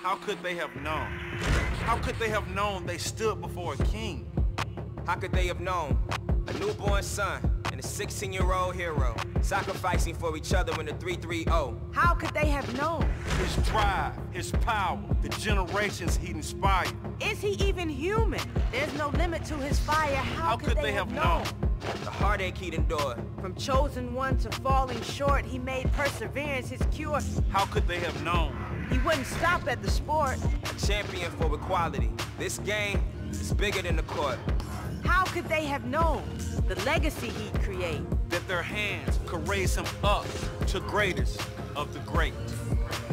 How could they have known? How could they have known they stood before a king? How could they have known? A newborn son and a 16-year-old hero sacrificing for each other in the 3-3-0. How could they have known? His drive, his power, the generations he'd inspired. Is he even human? There's no limit to his fire. How could they have known? The heartache he'd endured. From chosen one to falling short, he made perseverance his cure. How could they have known? He wouldn't stop at the sport. A champion for equality. This game is bigger than the court. How could they have known the legacy he'd create? That their hands could raise him up to greatest of the great.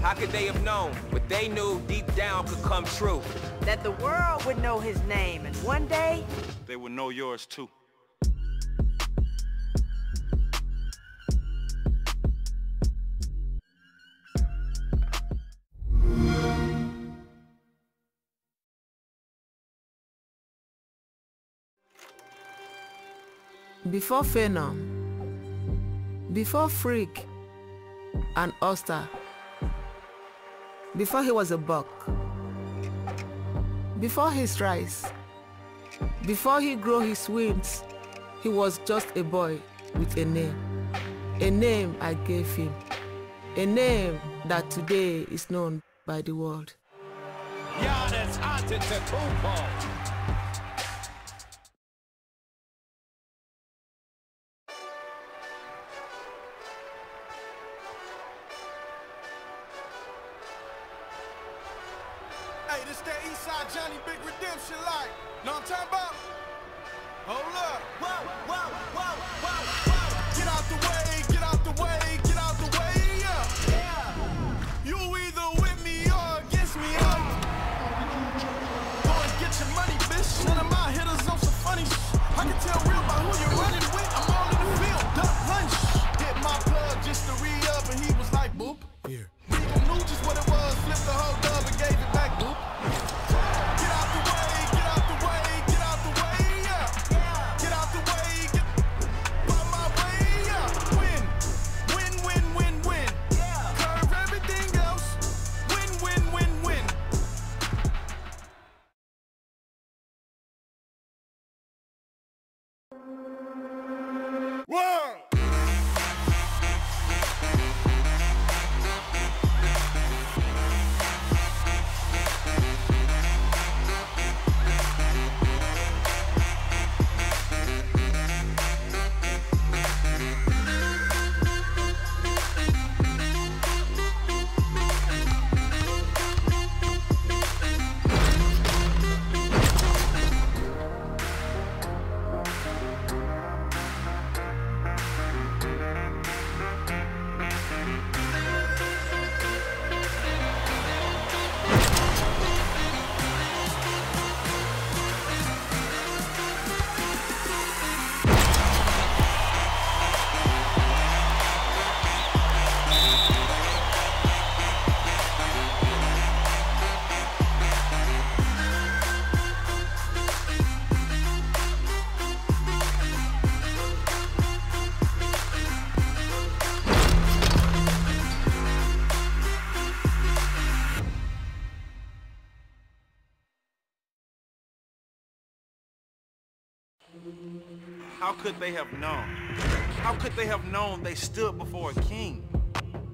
How could they have known what they knew deep down could come true? That the world would know his name, and one day they would know yours too. Before Phenom, before Freak and Oster, before he was a buck, before his rise, before he grew his wings, he was just a boy with a name I gave him, a name that today is known by the world. Giannis Antetokounmpo. Hey, this that Eastside Johnny Big Redemption like. Know what I'm talking about? Hold up. Whoa, whoa, whoa, whoa, whoa. Get out the way, get out the way, get out the way, yeah. You either with me or against me, Go and get your money, bitch. None of my hitters on some funny shit. I can tell real by who you're running with. I'm all in the field, duck lunch. Hit my plug just to re-up and he was like, boop. Here. We knew just what it was, flipped the whole dub and gave it back, boop. Get out the way, get out the way, get out the way, yeah. Get out the way, get by my way, yeah. Win, win, win, win, win. Curve everything else. Win, win, win, win. Whoa! How could they have known? How could they have known they stood before a king?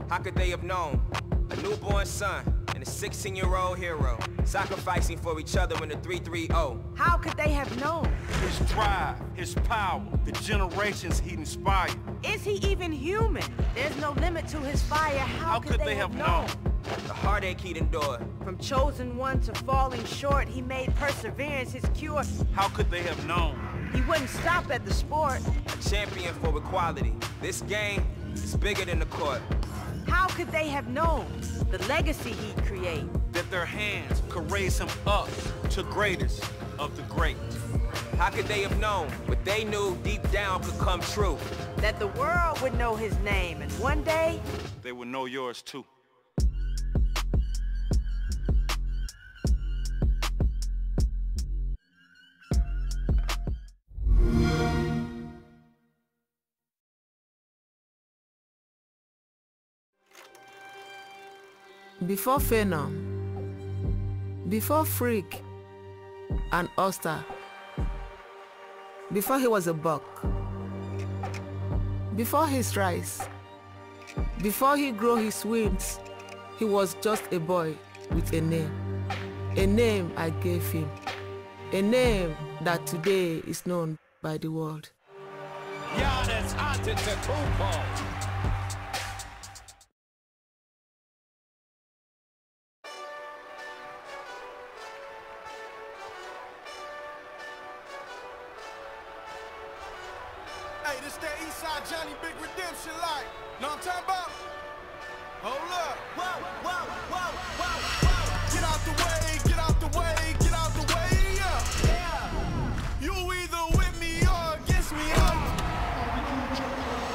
How could they have known? A newborn son and a 16-year-old hero sacrificing for each other in the 3-3-0. How could they have known? His drive, his power, the generations he'd inspired. Is he even human? There's no limit to his fire. How could they have known? The heartache he'd endured. From chosen one to falling short, he made perseverance his cure. How could they have known? He wouldn't stop at the sport. A champion for equality. This game is bigger than the court. How could they have known the legacy he'd create? That their hands could raise him up to greatest of the great. How could they have known what they knew deep down could come true? That the world would know his name, and one day they would know yours too. Before Phenom, before Freak and Oster, before he was a buck, before his rise, before he grew his wings, he was just a boy with a name I gave him, a name that today is known by the world. Giannis Antetokounmpo. Hey, this that Eastside Johnny Big Redemption like. Know what I'm talking about? Hold up. Whoa, whoa, whoa, whoa, whoa. Get out the way, get out the way, get out the way, yeah. You either with me or against me,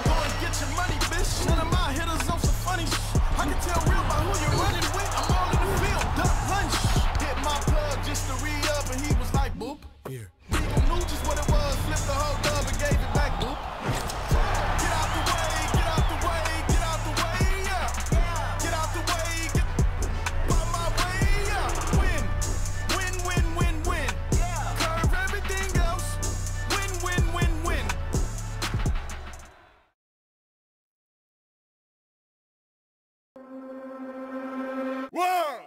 Go and get your money, bitch. None of my hitters on some funny shit. I can tell real by who you're running with. I'm all in the field, duck lunch. Hit my plug just to re-up and he was like, boop. Here. He knew just what it was, flipped the whole dub and gave it back, boop. Get out the way, get out the way, get out the way, yeah. Get out the way, get on my way, yeah. Win, win, win, win, win. Curve everything else. Win, win, win, win. Whoa!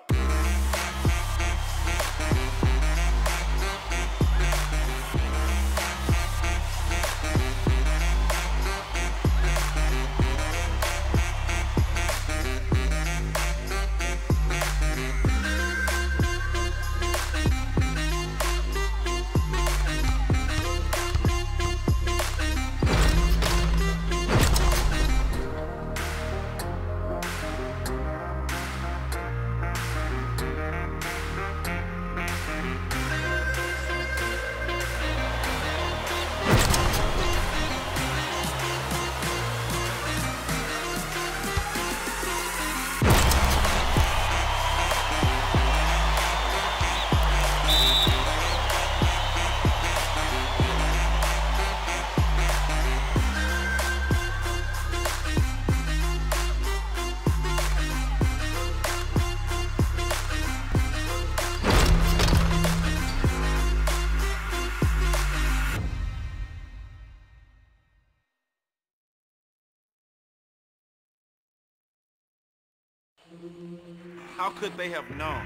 How could they have known?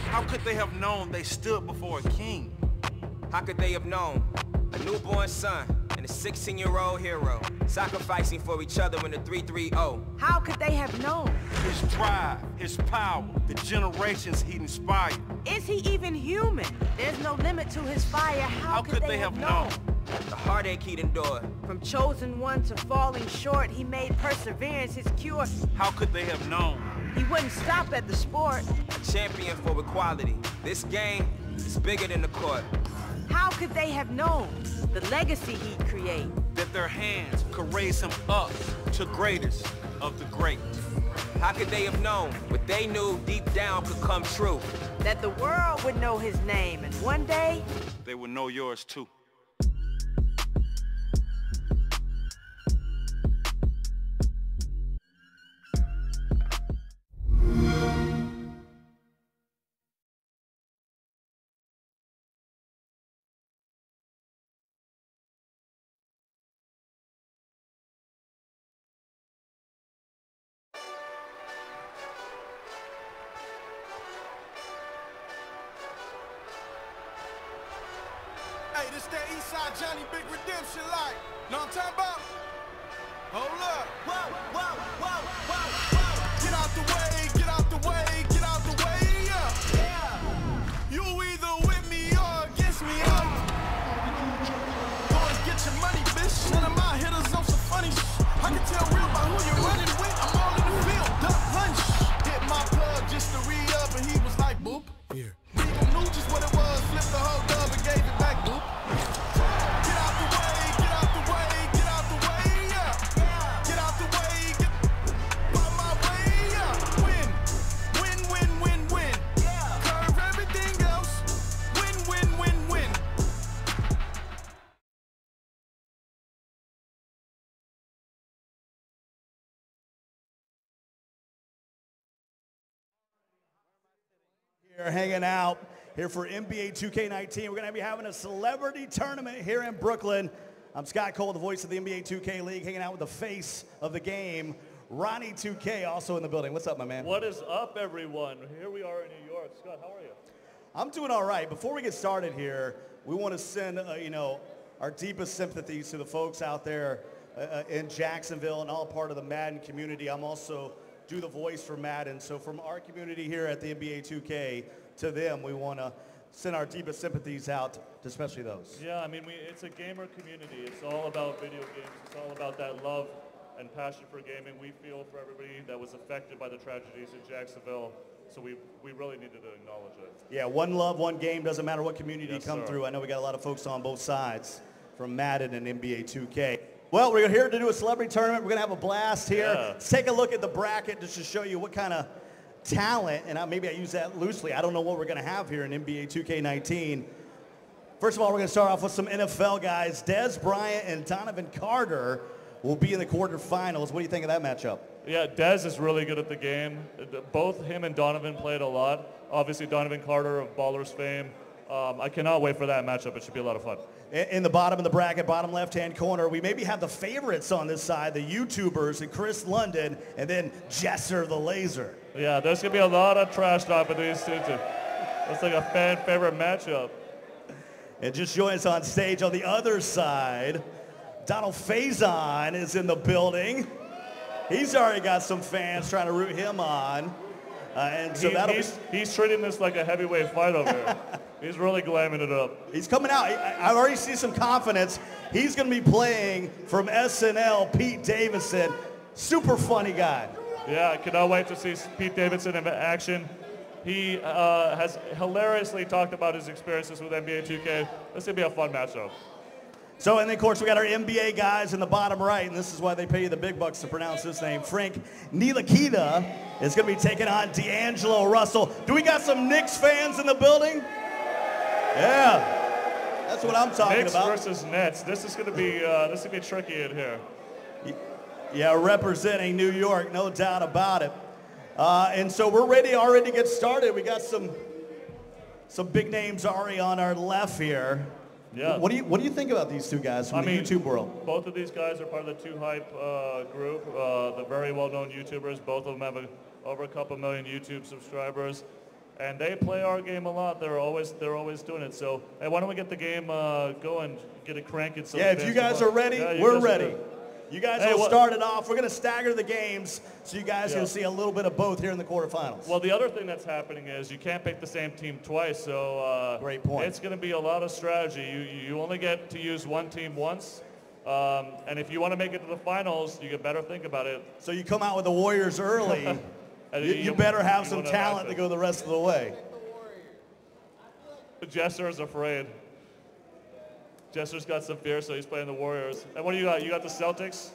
How could they have known they stood before a king? How could they have known? A newborn son and a 16-year-old hero, sacrificing for each other in the 3-3-0. How could they have known? His drive, his power, the generations he inspired. Is he even human? There's no limit to his fire. How could they have known? The heartache he'd endured. From chosen one to falling short, he made perseverance his cure. How could they have known? He wouldn't stop at the sport. A champion for equality. This game is bigger than the court. How could they have known the legacy he'd create? That their hands could raise him up to greatest of the great. How could they have known what they knew deep down could come true? That the world would know his name, and one day they would know yours too. Hey, this that Eastside Johnny Big Redemption like. Know what I'm talking about? Hold up. Whoa, whoa, whoa, whoa, whoa. Get out the way, get out the way, get out the way, yeah. You either with me or against me, Go and get your money, bitch. None of my hitters on some funny shit. I can tell real by who you're running with. I'm all in the field, duck lunch. Hit my plug just to re-up and he was like, boop. Here. He knew just what it was, flipped the whole dub and gave it back, boop. Get out the way, get out the way, get out the way, yeah. Get out the way, get on my way, yeah. Win, win, We're hanging out here for NBA 2K19. We're going to be having a celebrity tournament here in Brooklyn. I'm Scott Cole, the voice of the NBA 2K League, hanging out with the face of the game, Ronnie 2K, also in the building. What's up, my man? What is up, everyone? Here we are in New York. Scott, how are you? I'm doing all right. Before we get started here, we want to send, our deepest sympathies to the folks out there in Jacksonville and all part of the Madden community. I'm also do the voice for Madden. So from our community here at the NBA 2K to them, we want to send our deepest sympathies out to especially those. Yeah, I mean, it's a gamer community. It's all about video games. It's all about that love and passion for gaming. We feel for everybody that was affected by the tragedies in Jacksonville. So we really needed to acknowledge it. Yeah, one love, one game, doesn't matter what community you come sir. through. I know we got a lot of folks on both sides from Madden and NBA 2K. Well, we're here to do a celebrity tournament. We're going to have a blast here. Yeah. Let's take a look at the bracket just to show you what kind of talent, and maybe I use that loosely. I don't know what we're going to have here in NBA 2K19. First of all, we're going to start off with some NFL guys. Dez Bryant and Donovan Carter will be in the quarterfinals. What do you think of that matchup? Yeah, Dez is really good at the game. Both him and Donovan played a lot. Obviously, Donovan Carter of Ballers fame. I cannot wait for that matchup. It should be a lot of fun. In the bottom of the bracket, bottom left-hand corner, we maybe have the favorites on this side, the YouTubers, and Chris London, and then Jesser the Laser. Yeah, there's going to be a lot of trash talk between these two. It's like a fan favorite matchup. And just join us on stage on the other side, Donald Faison is in the building. He's already got some fans trying to root him on. And so he's treating this like a heavyweight fight over here. He's really glamming it up. He's coming out. I already see some confidence. He's going to be playing from SNL, Pete Davidson. Super funny guy. Yeah, I cannot wait to see Pete Davidson in action. He has hilariously talked about his experiences with NBA 2K. This is going to be a fun matchup. So, and then, of course, we got our NBA guys in the bottom right, and this is why they pay you the big bucks to pronounce this name. Frank Ntilikina is going to be taking on D'Angelo Russell. Do we got some Knicks fans in the building? Yeah, that's what I'm talking about. Knicks versus Nets. This is going to be tricky in here. Yeah, representing New York, no doubt about it. And so we're ready already to get started. We got some big names already on our left here. Yeah. What do you think about these two guys from the YouTube world? Both of these guys are part of the 2Hype group. The very well-known YouTubers. Both of them have over a couple million YouTube subscribers, and they play our game a lot. They're always doing it. So, hey, why don't we get the game going, get it cranking? So yeah, if you guys are ready, we're ready. You guys will start it off. We're going to stagger the games so you guys can see a little bit of both here in the quarterfinals. Well, the other thing that's happening is you can't pick the same team twice, so great point. It's going to be a lot of strategy. You only get to use one team once, and if you want to make it to the finals, you better think about it. So you come out with the Warriors early. you better have some talent to go the rest of the way. Jesser is afraid. Jesser's got some fear, so he's playing the Warriors. And what do you got? You got the Celtics?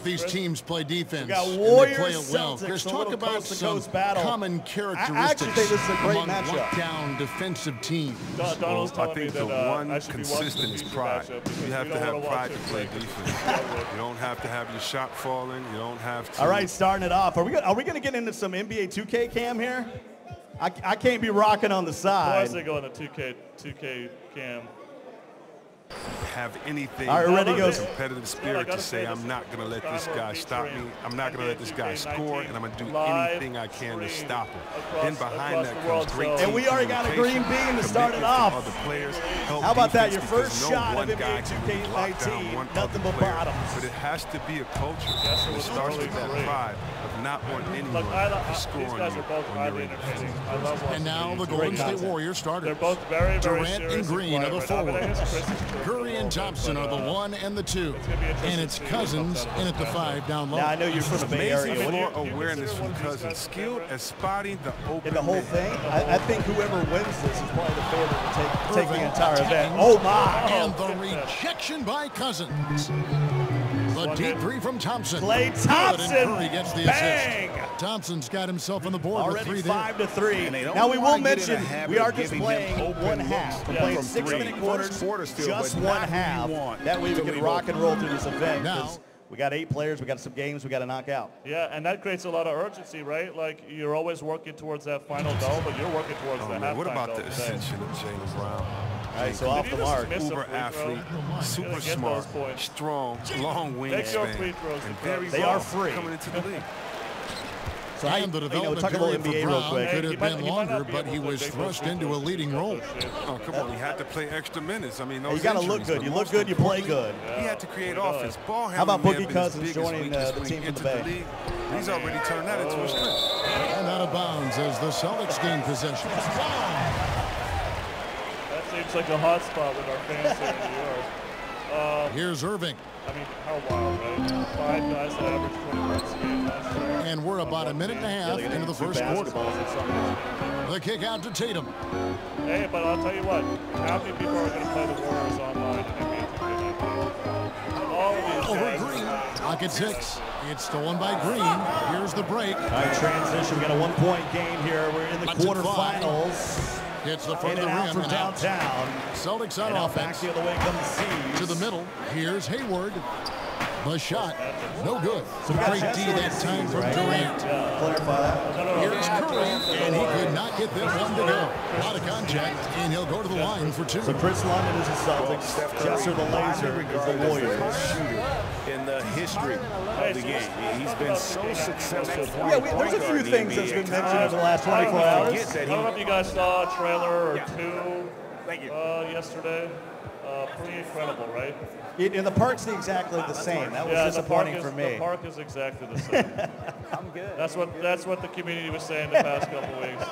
These teams play defense. We got Warriors, and they play it well. Celtics, Chris, talk about some common characteristics I actually think this is a great among matchup. lockdown defensive teams. Donald's I think the one consistent is pride. You have to have pride to play defense. You don't have to have your shot falling. You don't have to. All right, starting it off. Are we going to get into some NBA 2K cam here? I can't be rocking on the side. Of course they go on the 2K cam. Have anything competitive spirit to say I'm not going to let this guy stop me. I'm not going to let this guy score, and I'm going to do anything I can to stop him. Then behind that comes great team and we already got a green beam to start it off. How about that? Your first shot of NBA 2K19, nothing but bottoms. But it has to be a culture. It starts with that pride of not wanting anyone to score on you when you're in defense. And now the Golden State Warriors starters. They're both very Durant and Green are the forwards. Curry and Thompson are the 1 and the 2, and it's Cousins in at the 5 down low. Now I know you're from the Bay Area. Amazing floor awareness from Cousins, skilled at spotting the open. In the whole thing, I think whoever wins this is probably the favorite to take the entire event. Oh my! And the rejection by Cousins. The deep three from Thompson. Klay Thompson. And Curry gets the Bang! assist. Thompson's got himself on the board already with 3 5 to 3. Now we will mention we are just playing one half. We're playing 6-minute quarters, just one half. That way we can rock and roll through this event. Now We got 8 players. We got some games we got to knock out. Yeah, and that creates a lot of urgency, right? Like, you're always working towards that final goal, but you're working towards the halftime. What about the today. ascension of Jaylen Brown? All right, so off the mark. Uber athlete, super smart, strong, long wingspan, and very they are free coming into the league. So and the development period for Brown could have been longer, but he was thrust into a leading role. Oh, come on. He had to play extra minutes. I mean, those you got to look good. You look good, you play good. He had to create offense. Ball How about handling Boogie Cousins joining the team from the Bay? He's already turned that into a strength. And out of bounds as the Celtics gain possession. That seems like a hot spot with our fans here in New York. Here's Irving. I mean, how wild, right? 5 guys that averaged 20 points a game last year. And we're about a minute and a half into the first quarter. The kick out to Tatum. Hey, but I'll tell you what. How many people are going to play the Warriors online in NBA 2K19? All of these Over guys. Green. Clock at 6. It's stolen by Green. Here's the break. All right, transition. We got a 1-point game here. We're in the quarterfinals. Hits the front of the out rim from and downtown. Celtics on and offense. Back the other way comes Seas. To the middle. Here's Hayward. The shot, no good. So Great D that time from Durant. Clarify that. Here's Curry, and he could not get this one to go. A lot of contact, and he'll go to the line for 2. So Chris London is the Celtics. Jesser the Laser is the Warriors. In the history of the game. He's been so successful. Yeah, there's a few things that's been mentioned over the last 24 hours. I don't know if you guys saw a trailer or two yesterday. Pretty incredible, right? And the park's exactly the same. That was disappointing for me. The park is exactly the same. I'm good. That's what the community was saying the past couple of weeks.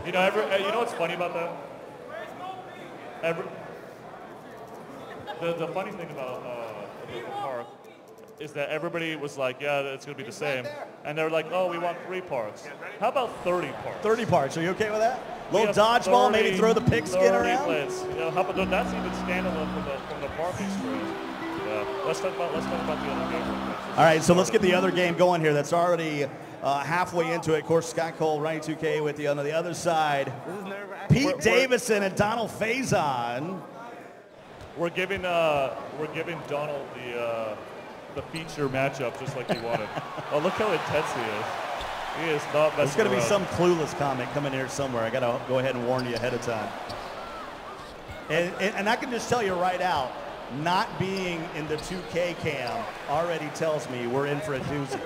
You know, you know what's funny about that? The funny thing about the park is that everybody was like, yeah, it's going to be the same. And they're like, oh, we want 3 parks. How about 30 parks? 30 parks. Are you okay with that? Little dodgeball, maybe throw the pigskin around? Plays. You know, that's even standalone from the park experience. Yeah. Let's talk about the other game. All right, so let's get the other game going here. That's already halfway into it. Of course, Scott Cole, Ronnie 2K with you on the other side. Pete Davidson and Donald Faison. We're giving Donald the feature matchup just like he wanted. Oh, look how intense he is. He is not messing There's going to be around. some clueless comment coming here somewhere. I got to go ahead and warn you ahead of time. And I can just tell you right out, not being in the 2K cam already tells me we're in for a doozy.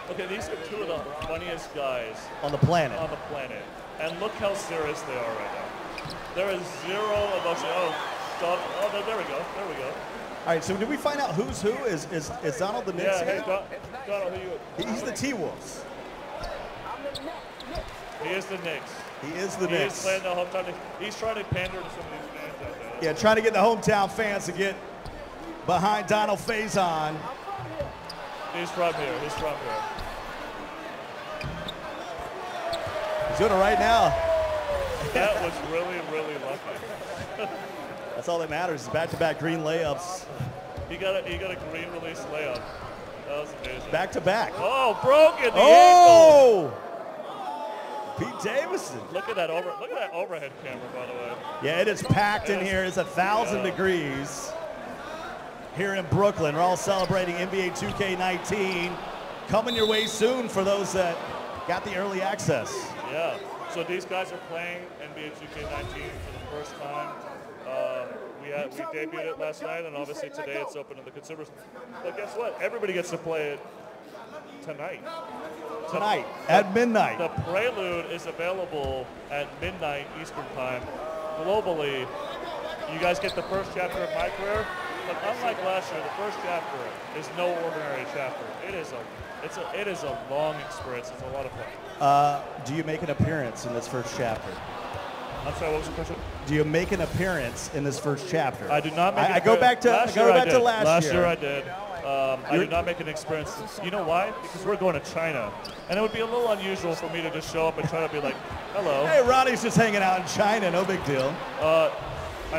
Okay, these are 2 of the funniest guys on the planet. And look how serious they are right now. There is zero emotion. Oh, there we go. All right, so did we find out who's who? Is Donald the Knicks? Yeah, hey, Donald, who you? He's the T-Wolves. He is the Knicks. He is the Knicks. He's playing the hometown. He's trying to pander to some of these fans out there. Yeah, trying to get the hometown fans to get behind Donald Faison. He's from here. He's doing it right now. That was really, really lucky. That's all that matters is back-to-back green layups. He got a green release layup. That was amazing. Back-to-back. Oh, broken the ankle. Pete Davidson. Look at that overhead camera, by the way. Yeah, it is packed in here. It's 1,000 degrees here in Brooklyn. We're all celebrating NBA 2K19. Coming your way soon for those that got the early access. Yeah. So these guys are playing NBA 2K19 for the first time. We debuted it last night, and obviously today it's open to the consumers. But guess what? Everybody gets to play it tonight. Tonight, at midnight. The Prelude is available at midnight Eastern time. Globally, you guys get the first chapter of my career, but unlike last year, the first chapter is no ordinary chapter. It is a long experience. It's a lot of fun. Do you make an appearance in this first chapter? I'm sorry, what was the question? Do you make an appearance in this first chapter? I do not make I go back to last year. Last year I did. I did not make an experience. You know why? Because we're going to China. And it would be a little unusual for me to just show up and try to be like, hello. Hey, Ronnie's just hanging out in China. No big deal. I'm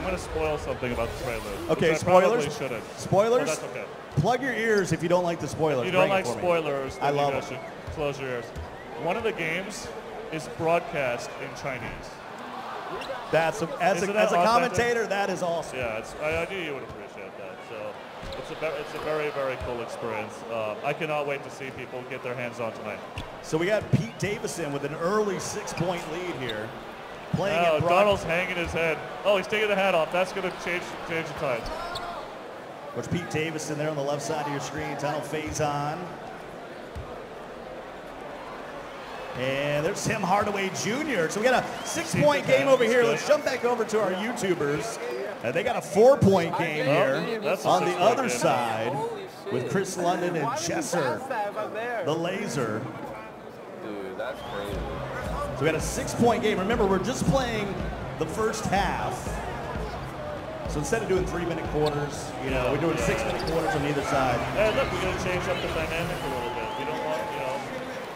going to spoil something about the Prelude. Okay, which spoilers? I probably shouldn't. Spoilers? But that's okay. Plug your ears if you don't like the spoilers. If you don't Bring like it for me. spoilers, then I you love guys should close your ears. One of the games is broadcast in Chinese. As a commentator, that is awesome. Yeah, I knew you would appreciate that. So it's a very, very cool experience. I cannot wait to see people get their hands on tonight. So we got Pete Davidson with an early 6-point lead here. Playing Oh, at Donald's hanging his head. Oh, he's taking the hat off. That's going to change the tide. There's Pete Davidson there on the left side of your screen. Donald Faison. And there's Tim Hardaway Jr. So we got a 6-point game over here. Let's jump back over to our YouTubers. They got a 4-point game here on the other side with Chris London and Jesser, the Laser. Dude, that's crazy. So we got a 6-point game. Remember, we're just playing the first half. So instead of doing 3-minute quarters, you know, we're doing 6-minute quarters on either side. Hey, look, we're going to change up the dynamic a little bit. We don't want, you know.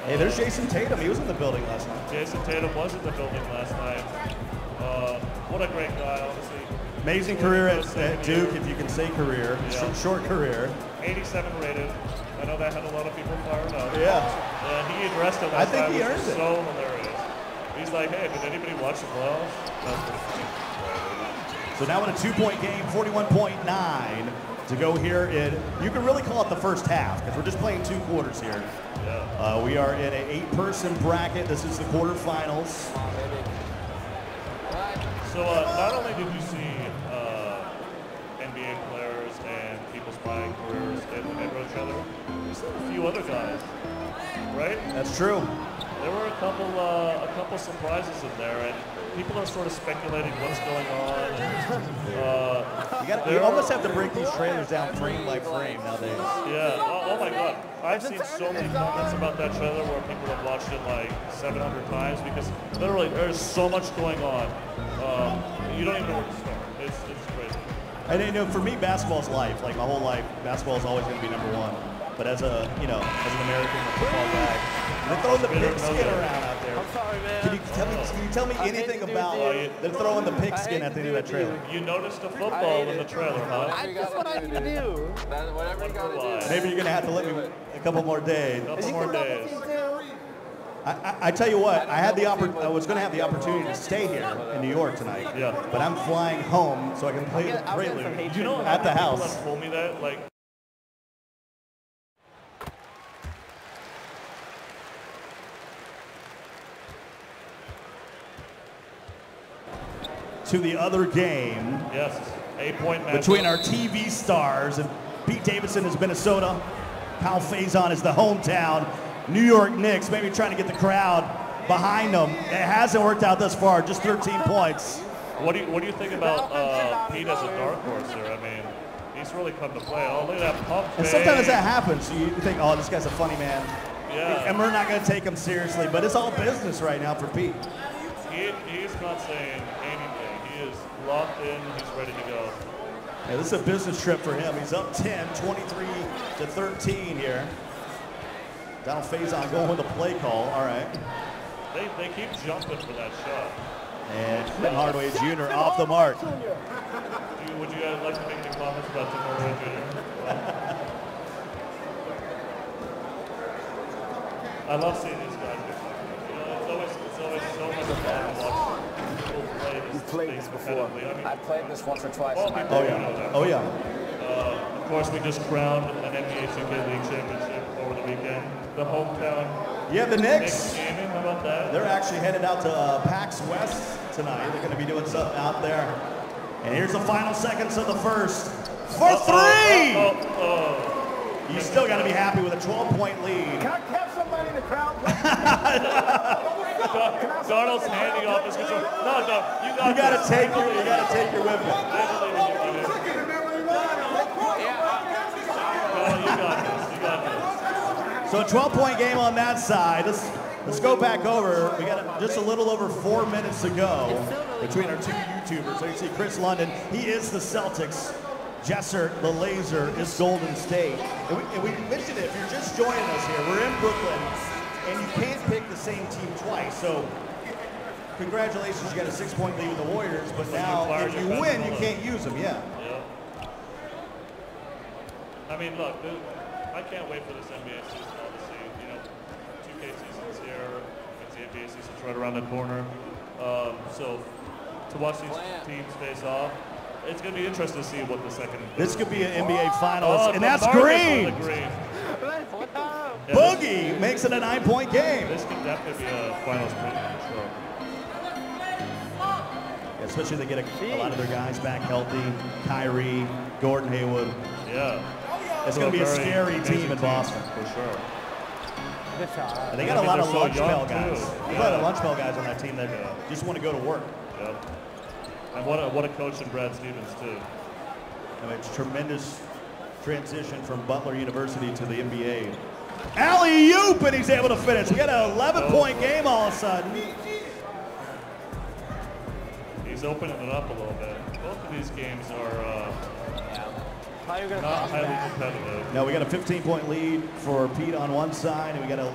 Hey, there's Jason Tatum. He was in the building last night. Jason Tatum was in the building last night. What a great guy, honestly. Amazing career at Duke, if you can say career. Yeah. Short career. 87 rated. I know that had a lot of people fired up. Yeah. And he addressed it last night. I think he earned it. So hilarious. He's like, hey, did anybody watch the playoffs? That's pretty funny. So now in a 2-point game, 41.9 to go here in, you can really call it the first half because we're just playing 2 quarters here. Yeah. We are in an 8-person bracket. This is the quarterfinals. So not only did you see NBA players and people's playing careers in each other, you saw a few other guys, right? That's true. There were a couple surprises in there, and people are sort of speculating what's going on. And, you almost have to break these trailers down frame by frame nowadays. Yeah. Oh my God. I've seen so many comments about that trailer where people have watched it like 700 times because literally there's so much going on. You don't even know where to start. It's crazy. And you know, for me, basketball's life. Like my whole life, basketball is always going to be number one. But as a, you know, as an American football guy, they're throwing the pigskin around out there. I'm sorry, man. Can you tell me anything about they're throwing the pigskin at the end of that trailer? You noticed the football in the trailer, huh? That's what I need to do. Whatever you gotta do. Maybe you're going to have to let me a couple more days. A couple more days. I tell you what, I was going to have the opportunity to stay here in New York tonight. Yeah. But I'm flying home so I can play the Prelude You know at the people house. have told me that, like. To the other game. Yes, 8-point match. Between our TV stars, and Pete Davidson is Minnesota. Kyle Faison is the hometown. New York Knicks, maybe trying to get the crowd behind them. It hasn't worked out thus far, just 13 points. What do you think about Pete as a dark horse here? I mean, he's really come to play. Oh, look at that pump fake. And sometimes that happens. You think, oh, this guy's a funny man. Yeah. And we're not going to take him seriously, but it's all business right now for Pete. He's not saying anything. He is locked in. He's ready to go. Yeah, this is a business trip for him. He's up 10, 23-13 here. Donald Faison going with a play call. All right. They keep jumping for that shot. And Tim Hardaway Jr. off the mark. Would you guys like to make any comments about Tim Hardaway Jr.? I love seeing these guys. You know, it's always so much fun to watch people play this. You've played this before. I mean, I've played this once or twice. Oh yeah. Oh yeah. Of course, we just crowned an NBA 2K League championship over the weekend. The hometown. Yeah, the Knicks. Gaming, how about that? They're actually headed out to PAX West tonight. They're going to be doing something out there. And here's the final seconds of the first. For three! You still got to be happy with a 12-point lead. Can I have somebody in the crowd? Darnold's handing off his control. No, you got to take your whip. You got this. So a 12-point game on that side. Let's go back over. We got just a little over 4 minutes to go between our two YouTubers. So you see Chris London. He is the Celtics. Jesser, the Laser, is Golden State. And we mentioned it. If you're just joining us here, we're in Brooklyn, and you can't pick the same team twice. So congratulations, you got a 6-point lead with the Warriors. But now, if you win, you can't use them. Yeah. I mean, look, I can't wait for this NBA season, obviously. You know, 2K season's here. It's the NBA season's right around the corner. So to watch these teams face off, It's going to be interesting to see what the second. This could be an NBA Finals, and that's green. Boogie makes it a 9-point game. This could definitely be a Finals preview, for sure. Especially they get a lot of their guys back healthy. Kyrie, Gordon Hayward. Yeah. It's going to be a scary team in Boston. For sure. And they got a lot of lunch bell guys. There's a lot of lunch bell guys on that team that just want to go to work. Yep. And what a coach in Brad Stevens, too. I mean, it's a tremendous transition from Butler University to the NBA. Alley-oop, and he's able to finish. We got an 11-point game all of a sudden. He's opening it up a little bit. Both of these games are not highly competitive. No, we got a 15-point lead for Pete on one side, and we got a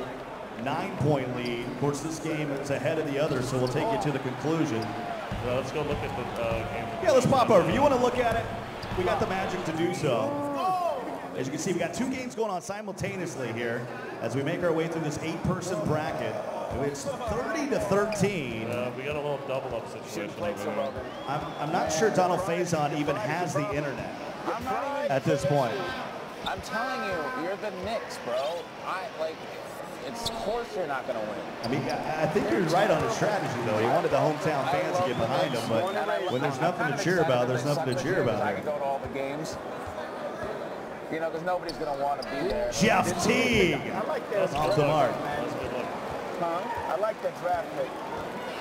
9-point lead. Of course, this game is ahead of the other, so we'll take you to the conclusion. Let's go look at the game. Yeah, let's pop over. If you want to look at it, we got the magic to do so. As you can see, we got 2 games going on simultaneously here as we make our way through this 8-person bracket. It's 30-13. We got a little double-up situation over there. I'm not sure Donald Faison even has the internet at this point. I'm telling you, you're the Knicks, bro. It's of course you're not going to win. I mean, I think you're right on the strategy, though. He wanted the hometown fans to get behind him, but when there's nothing to cheer about, there's nothing to cheer about. I can go to all the games. You know, because nobody's going to want to be there. Jeff Teague off the mark. Huh? I like the draft pick.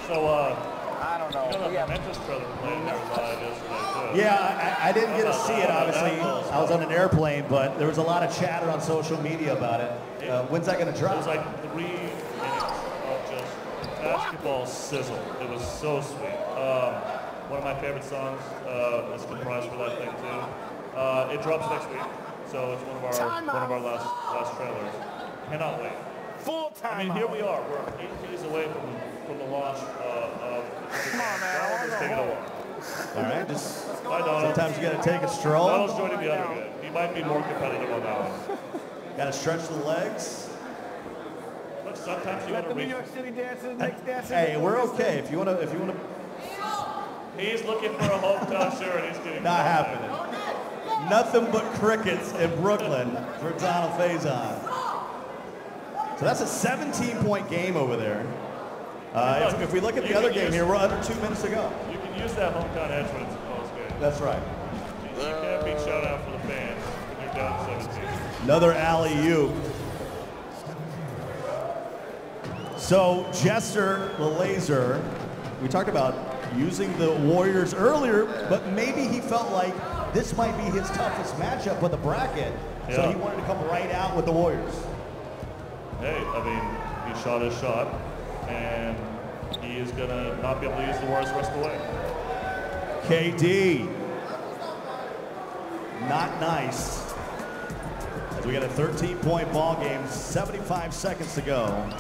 So, I don't know. You know, the Memphis brother playing there live yesterday, too. Yeah, I didn't get to see it, obviously. I was on an airplane, but there was a lot of chatter on social media about it. When's that going to drop? It was like 3 minutes of just basketball sizzle. It was so sweet. One of my favorite songs is comprised for that thing, too. It drops next week, so it's one of our last trailers. Cannot wait. Full time. I mean, here we are. We're 8 days away from the launch of. Come on, man. Just take it away. All right, just Bye, Donald. sometimes you got to take a stroll. Donald's joining the other good. He might be more competitive on that one. Got to stretch the legs. Look, sometimes you got to New York City dancers, Knicks dancers. Hey, we're okay. If you want to. He's looking for a hometown shirt. He's getting Not happening. Nothing but crickets in Brooklyn for Donald Faison. So that's a 17-point game over there. If we look at the other game here, we're under 2 minutes to go. You can use that hometown entrance in most games. That's right. You can't beat shout out for the fans when you're down 17. Another alley-oop. So Jester the Laser, we talked about using the Warriors earlier, but maybe he felt like this might be his toughest matchup with the bracket, so he wanted to come right out with the Warriors. Hey, I mean, he shot his shot, and he is going to not be able to use the Warriors the rest of the way. KD. Not nice. As we got a 13-point ball game, 75 seconds to go.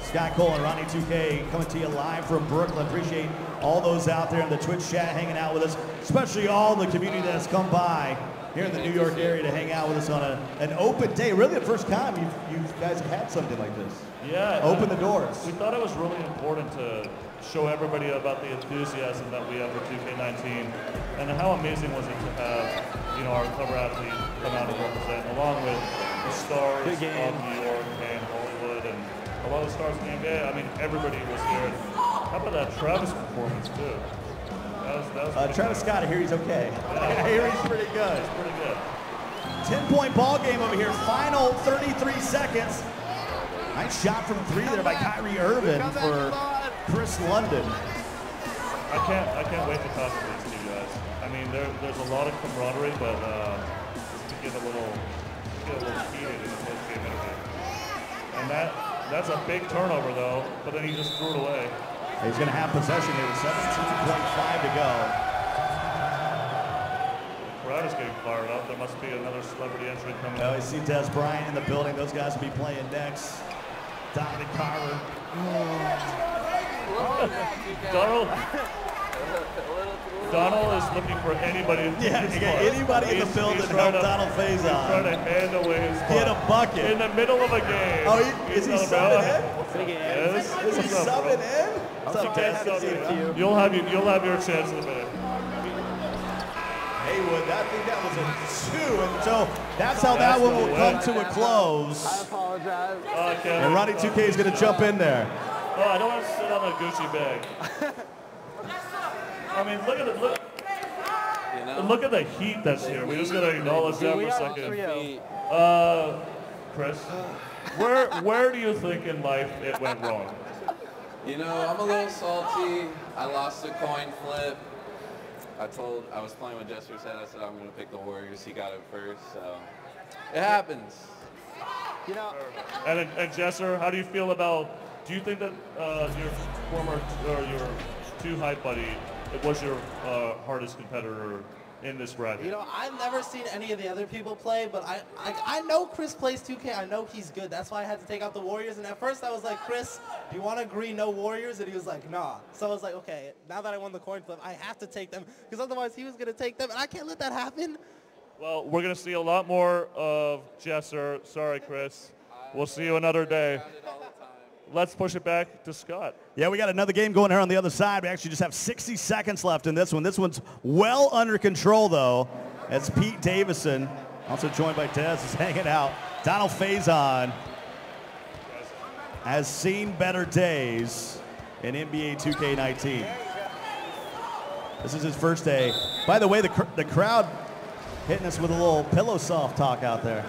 Scott Cole and Ronnie 2K coming to you live from Brooklyn. Appreciate all those out there in the Twitch chat hanging out with us, especially all the community that has come by here in the New York area to hang out with us on an open day. Really the first time you guys have had something like this. Yeah. Open the doors. We thought it was really important to show everybody about the enthusiasm that we have for 2K19 and how amazing was it to have, you know, our cover athlete come out and represent, along with the stars of New York and Hollywood and a lot of stars in the NBA. I mean, everybody was here. How about that Travis performance, too? That was Travis Scott, I hear he's okay. I hear he's pretty good. He's pretty good. 10-point ball game over here. Final 33 seconds. Nice shot from 3 there by Kyrie Irving for Chris London. I can't wait to talk to these two guys. I mean, there's a lot of camaraderie, but to get a little heated in the post-game interview. And that's a big turnover, though. But then he just threw it away. He's going to have possession here with 17.5 to go. The crowd is getting fired up. There must be another celebrity entry coming. Now, you see Des Bryant in the building. Those guys will be playing next. Dominic Carver. Donald is looking for anybody. Anybody in the building to help Donald Faison. He's trying to hand away his Get a bucket. in the middle of a game. Oh, is he subbing in? Yes. Is he subbing in? What's up, Des? You'll have your chance in a minute. Hollywood. I think that was a 2, and so that's how that one will come to a close. I apologize. And Ronnie 2K is going to jump in there. Oh, I don't want to sit on a Gucci bag. I mean, look at it. Look at the heat that's here. We just got to acknowledge that for a second. Chris, where do you think in life it went wrong? You know, I'm a little salty. I lost a coin flip. I was playing with Jesser's head. I said I'm going to pick the Warriors. He got it first, so it happens. You know. And Jesser, how do you feel about? Do you think that your former or your 2Hype buddy was your hardest competitor in this bracket? You know, I've never seen any of the other people play, but I know Chris plays 2K. I know he's good. That's why I had to take out the Warriors. And at first I was like, Chris, do you want to agree no Warriors? And he was like, nah. So I was like, okay, now that I won the coin flip, I have to take them because otherwise he was going to take them, and I can't let that happen. Well, we're going to see a lot more of Jesser. Sorry, Chris. We'll see you another day. Let's push it back to Scott. Yeah, we got another game going here on the other side. We actually just have 60 seconds left in this one. This one's well under control, though. It's Pete Davison, also joined by Dez, is hanging out. Donald Faison has seen better days in NBA 2K19. This is his first day. By the way, the crowd hitting us with a little pillow soft talk out there.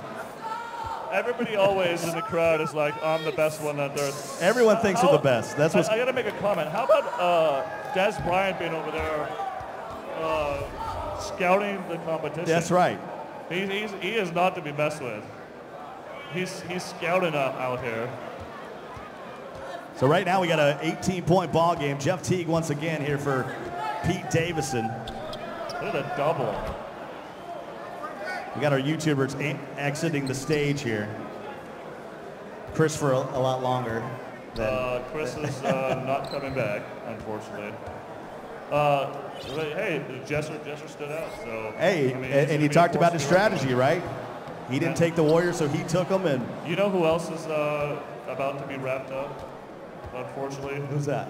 Everybody always in the crowd is like, I'm the best one on earth. Everyone thinks they're the best. That's what's. I got to make a comment. How about Des Bryant being over there scouting the competition? That's right. He is not to be messed with. He's scouting out here. So right now we got an 18-point ball game. Jeff Teague once again here for Pete Davison. Look at the double. We got our YouTubers exiting the stage here. Chris for a lot longer. Chris is not coming back, unfortunately. Hey, Jesser stood out. So hey, I mean, and he talked about his strategy, right? He didn't take the Warriors, so he took them. And you know who else is about to be wrapped up? Unfortunately. Who's that?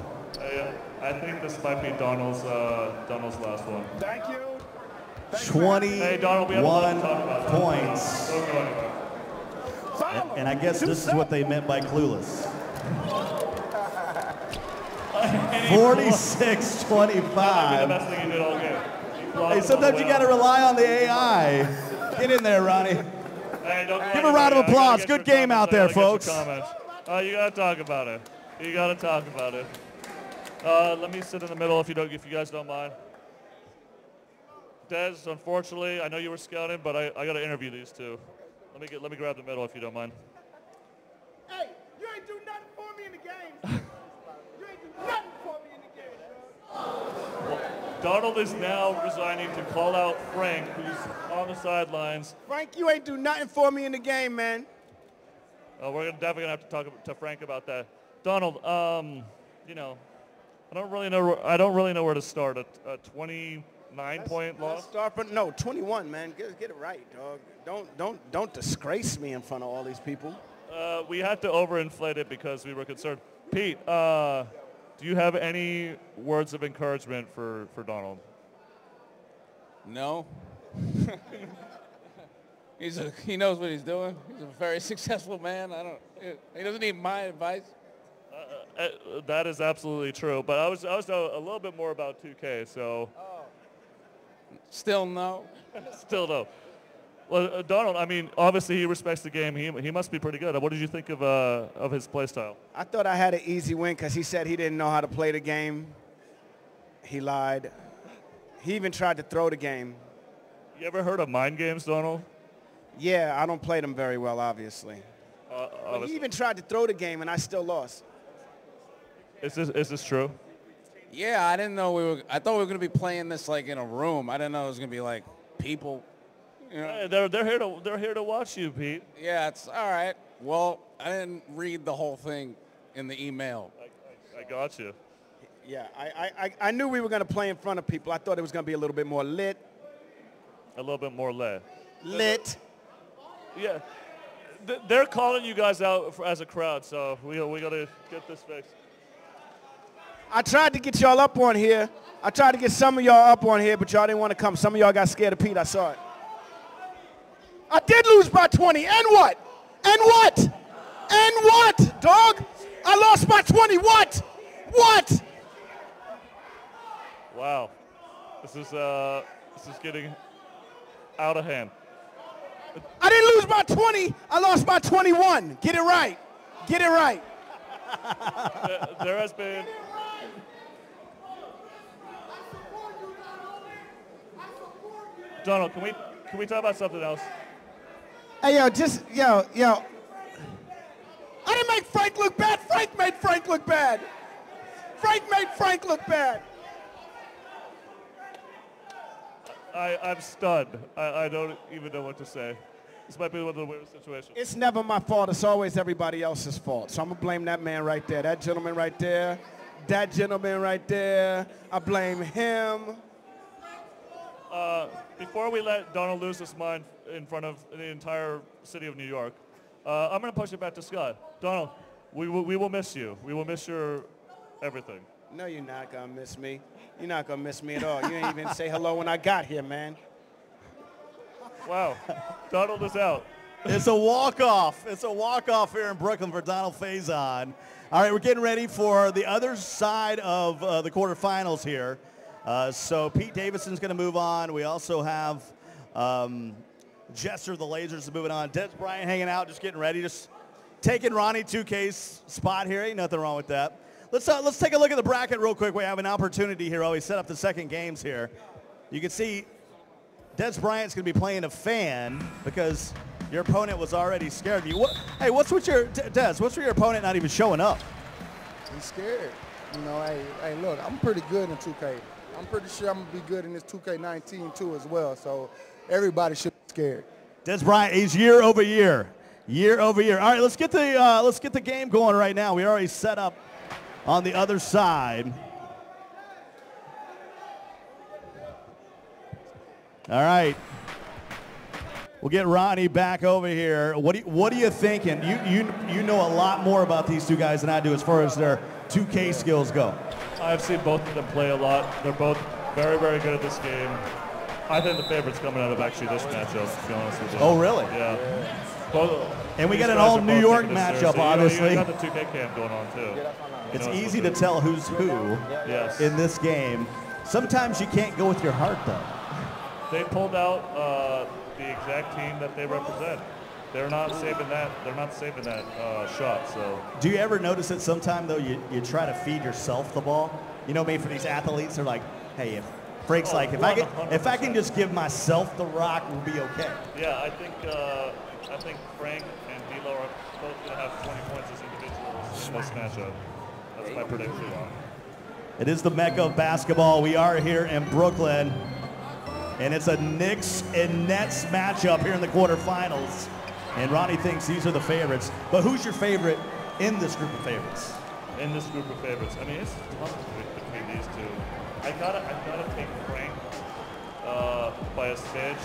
I think this might be Donald's last one. Thank you. 21 points. And I guess this is what they meant by clueless. 46-25. Best thing he did all game. Hey, sometimes you got to rely on the AI. Get in there, Ronnie. Hey, give a round of applause. Good game out there, folks. You got to talk about it. You got to talk about it. Let me sit in the middle if you guys don't mind. Des, unfortunately, I know you were scouting, but I got to interview these two. Let me grab the middle if you don't mind. Hey, you ain't do nothing for me in the game. You ain't do nothing for me in the game, bro. Well, Donald is now resigning to call out Frank, who's on the sidelines. Frank, you ain't do nothing for me in the game, man. We're definitely gonna have to talk to Frank about that. Donald, you know, I don't really know where to start. A 29-point loss. Start from, no, 21, man. Get it right, dog. Don't disgrace me in front of all these people. We had to overinflate it because we were concerned. Pete, do you have any words of encouragement for Donald? No. He knows what he's doing. He's a very successful man. He doesn't need my advice. That is absolutely true. But I was a little bit more about 2K. So. Still no. Still no. Well, Donald, I mean, obviously he respects the game. He must be pretty good. What did you think of his play style? I thought I had an easy win because he said he didn't know how to play the game. He lied. He even tried to throw the game. You ever heard of mind games, Donald? Yeah, I don't play them very well, obviously. He even tried to throw the game, and I still lost. Is this true? Yeah, I didn't know I thought we were going to be playing this like in a room. I didn't know it was going to be like people. You know? Hey, they're here to watch you, Pete. Yeah, it's all right. Well, I didn't read the whole thing in the email. I got you. Yeah, I knew we were going to play in front of people. I thought it was going to be a little bit more lit. A little bit more lit. Lit. Yeah. They're calling you guys out as a crowd, so we got to get this fixed. I tried to get y'all up on here. I tried to get some of y'all up on here, but y'all didn't want to come. Some of y'all got scared of Pete. I saw it. I did lose by 20. And what? And what? And what, dog? I lost by 20. What? What? Wow. This is getting out of hand. I didn't lose by 20. I lost by 21. Get it right. Get it right. There has been... Donald, can we talk about something else? Hey, yo, yo. I didn't make Frank look bad. Frank made Frank look bad. Frank made Frank look bad. I'm stunned. I don't even know what to say. This might be one of the weirdest situations. It's never my fault. It's always everybody else's fault. So I'm going to blame that man right there. That gentleman right there. That gentleman right there. I blame him. Before we let Donald lose his mind in front of the entire city of New York, I'm going to push it back to Scott. Donald, we will miss you. We will miss your everything. No, you're not going to miss me. You're not going to miss me at all. You ain't even say hello when I got here, man. Wow. Donald is out. It's a walk-off. It's a walk-off here in Brooklyn for Donald Faison. All right, we're getting ready for the other side of the quarterfinals here. So Pete Davidson's going to move on. We also have Jester, the Lasers, moving on. Des Bryant hanging out, just getting ready, just taking Ronnie 2K's spot here. Ain't nothing wrong with that. Let's take a look at the bracket real quick. We have an opportunity here while we set up the second games here. You can see Des Bryant's going to be playing a fan because your opponent was already scared of you. Hey, what's with your Des? What's with your opponent not even showing up? He's scared. You know, hey, look, I'm pretty good in 2K. I'm pretty sure I'm gonna be good in this 2K19 too as well. So everybody should be scared. Des Bryant, he's year over year. All right, let's get the game going right now. We already set up on the other side. All right. We'll get Ronnie back over here. What are you thinking? You know a lot more about these two guys than I do as far as their 2K skills go. I've seen both of them play a lot. They're both very, very good at this game. I think the favorite's coming out of actually this matchup, to be honest with you. Oh, really? Yeah. Both, and we got an all New York matchup, obviously. You got the 2K cam going on, too. It's easy to tell who's who in this game. Sometimes you can't go with your heart, though. They pulled out the exact team that they represent. They're not saving that. They're not saving that shot. So. Do you ever notice that sometime though you try to feed yourself the ball? You know, maybe for these athletes, they're like, hey, if Frank's like, if I can just give myself the rock, we'll be okay. Yeah, I think Frank and D'Lo are both going to have 20 points as individuals in this matchup. That's my prediction. It is the Mecca of basketball. We are here in Brooklyn, and it's a Knicks and Nets matchup here in the quarterfinals. And Ronnie thinks these are the favorites. But who's your favorite in this group of favorites? In this group of favorites, I mean, it's tough between these two. I gotta take Frank by a smidge.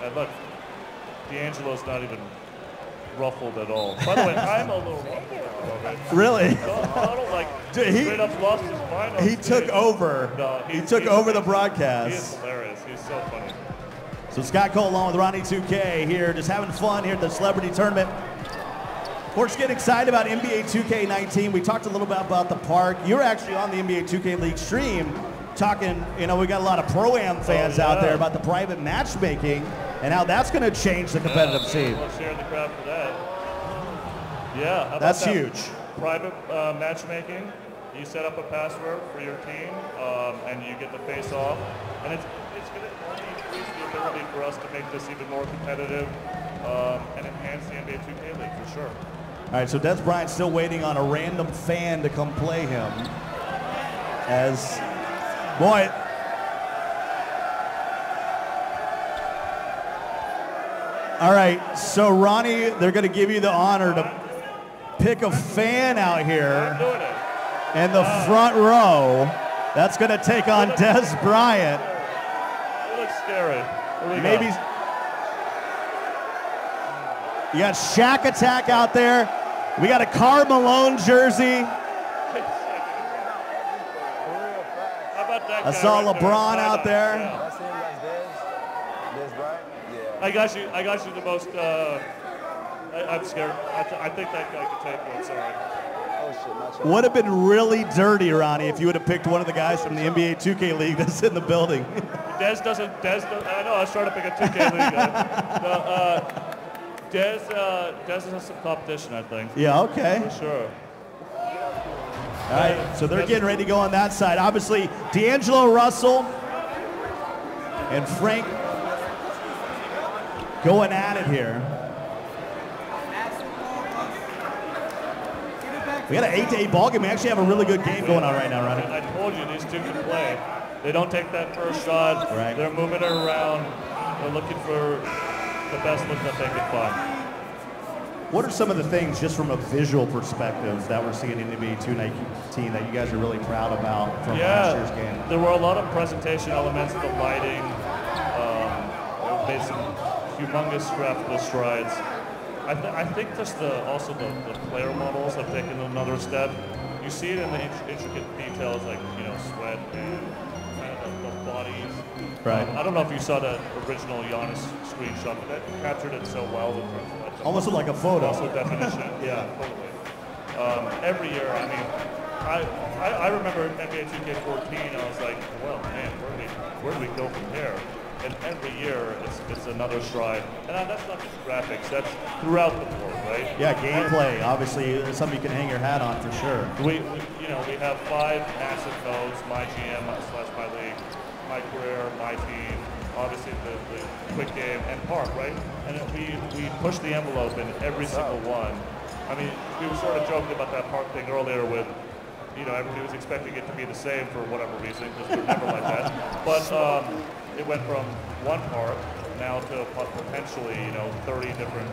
And look, D'Angelo's not even ruffled at all. By the way, I'm a little ruffled already. Really? Donald, like, straight up lost his mind on He stage. took over. No, he took over the He broadcast. is hilarious. He's so funny. So Scott Cole along with Ronnie 2K here, just having fun here at the Celebrity Tournament. We're just getting excited about NBA 2K19. We talked a little bit about the park. You're actually on the NBA 2K League stream talking, you know, we got a lot of Pro-Am fans out there about the private matchmaking and how that's going to change the competitive scene. We'll share the crowd for that. Yeah, how about That's that? huge. Private matchmaking. You set up a password for your team, and you get the face off. And it's going to only increase the ability for us to make this even more competitive and enhance the NBA 2K League for sure. All right, so Des Bryant's still waiting on a random fan to come play him. As, boy. All right, so Ronnie, they're going to give you the honor to pick a fan out here in the front row. That's going to take on Des Bryant. It looks scary. Maybe. You got Shaq Attack out there. We got a Karl Malone jersey. How got that I guy saw right LeBron there. out there. Yeah. That's him, that's Dez, right? Yeah. I got you the most, I'm scared. I think that guy could take one, sorry. Oh shit, my turn. Would have been really dirty, Ronnie, if you would have picked one of the guys from the NBA 2K League that's in the building. Dez doesn't, I know, I was trying to pick a 2K League guy. No, Dez has some competition, I think. Yeah, okay. For sure. All right, so they're getting ready to go on that side. Obviously, D'Angelo Russell and Frank going at it here. We got an 8-8 ball game. We actually have a really good game going on right now, Ronnie. I told you these two can play. They don't take that first shot. Right. They're moving it around. They're looking for the best look that they can find. What are some of the things, just from a visual perspective, that we're seeing in the NBA 2K19 that you guys are really proud about from last year's game? There were a lot of presentation elements, the lighting, facing humongous graphical strides. I think just also the player models have taken another step. You see it in the intricate details, like sweat and kind of the bodies. Right. I don't know if you saw that original Giannis screenshot, but that captured it so well in terms of like Almost like a photo. Also definition. Yeah, totally. Every year, I mean, I remember NBA 2K14. I was like, well, man, where do we go from here? And every year, it's another stride. And that's not just graphics. That's throughout the board, right? Yeah, gameplay. Obviously, it's something you can hang your hat on for sure. We have 5 massive modes: my GM / my league, my career, my team, obviously the quick game, and park, right? And we push the envelope in every single one. I mean, we were sort of joking about that park thing earlier with, everybody was expecting it to be the same for whatever reason, because we're never like that. But it went from one park now to potentially, 30 different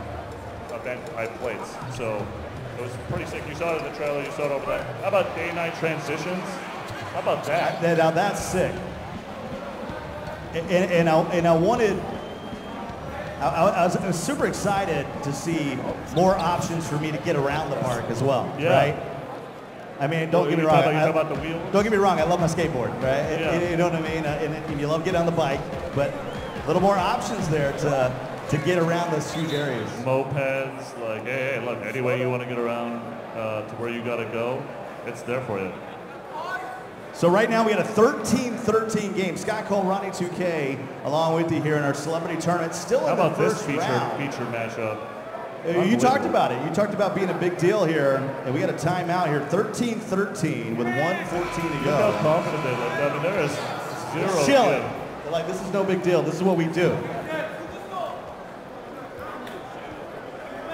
event-type plates. So it was pretty sick. You saw it in the trailer, you saw it over there. How about day-night transitions? How about that? Now that's sick. And I wanted, I was super excited to see more options for me to get around the park as well, right? I mean, don't get me wrong. Don't get me wrong. I love my skateboard, right? Yeah. You know what I mean? And you love getting on the bike, but a little more options there to get around those huge areas. Mopeds, like, hey, look, any way you want to get around to where you got to go, it's there for you. So right now we got a 13-13 game. Scott Cole, Ronnie 2K, along with you here in our celebrity tournament. Still in the first round. How about this feature matchup? You talked about it. You talked about being a big deal here, and we got a timeout here. 13-13 with 1:14 to go. Look how confident they look. I mean, there is zero. Chilling. They're like, this is no big deal. This is what we do.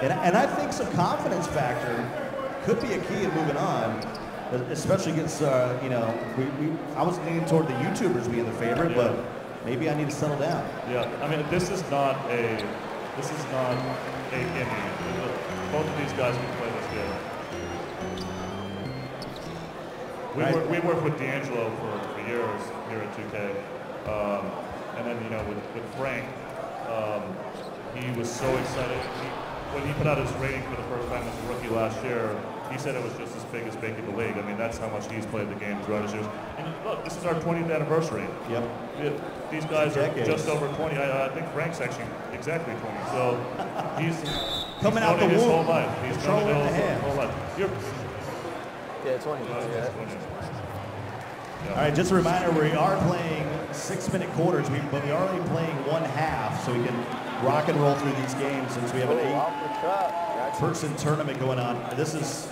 And I think some confidence factor could be a key in moving on, especially against, I was leaning toward the YouTubers being the favorite, but maybe I need to settle down. Yeah, I mean, this is not a gimme. Both of these guys can play this game. We worked with D'Angelo for years here at 2K, and then with Frank, he was so excited. When he put out his rating for the first time as a rookie last year, he said it was just as big as making the league. I mean, that's how much he's played the game throughout his years. And look, this is our 20th anniversary. Yep. These guys are just over 20. I think Frank's actually exactly 20. So he's coming out the his womb. whole life. He's Controlling known the it his hands. whole life. Yeah, 20. All right, just a reminder, we are playing 6-minute quarters, but we are only playing one half, so we can rock and roll through these games since we have an 8-person tournament going on. This is,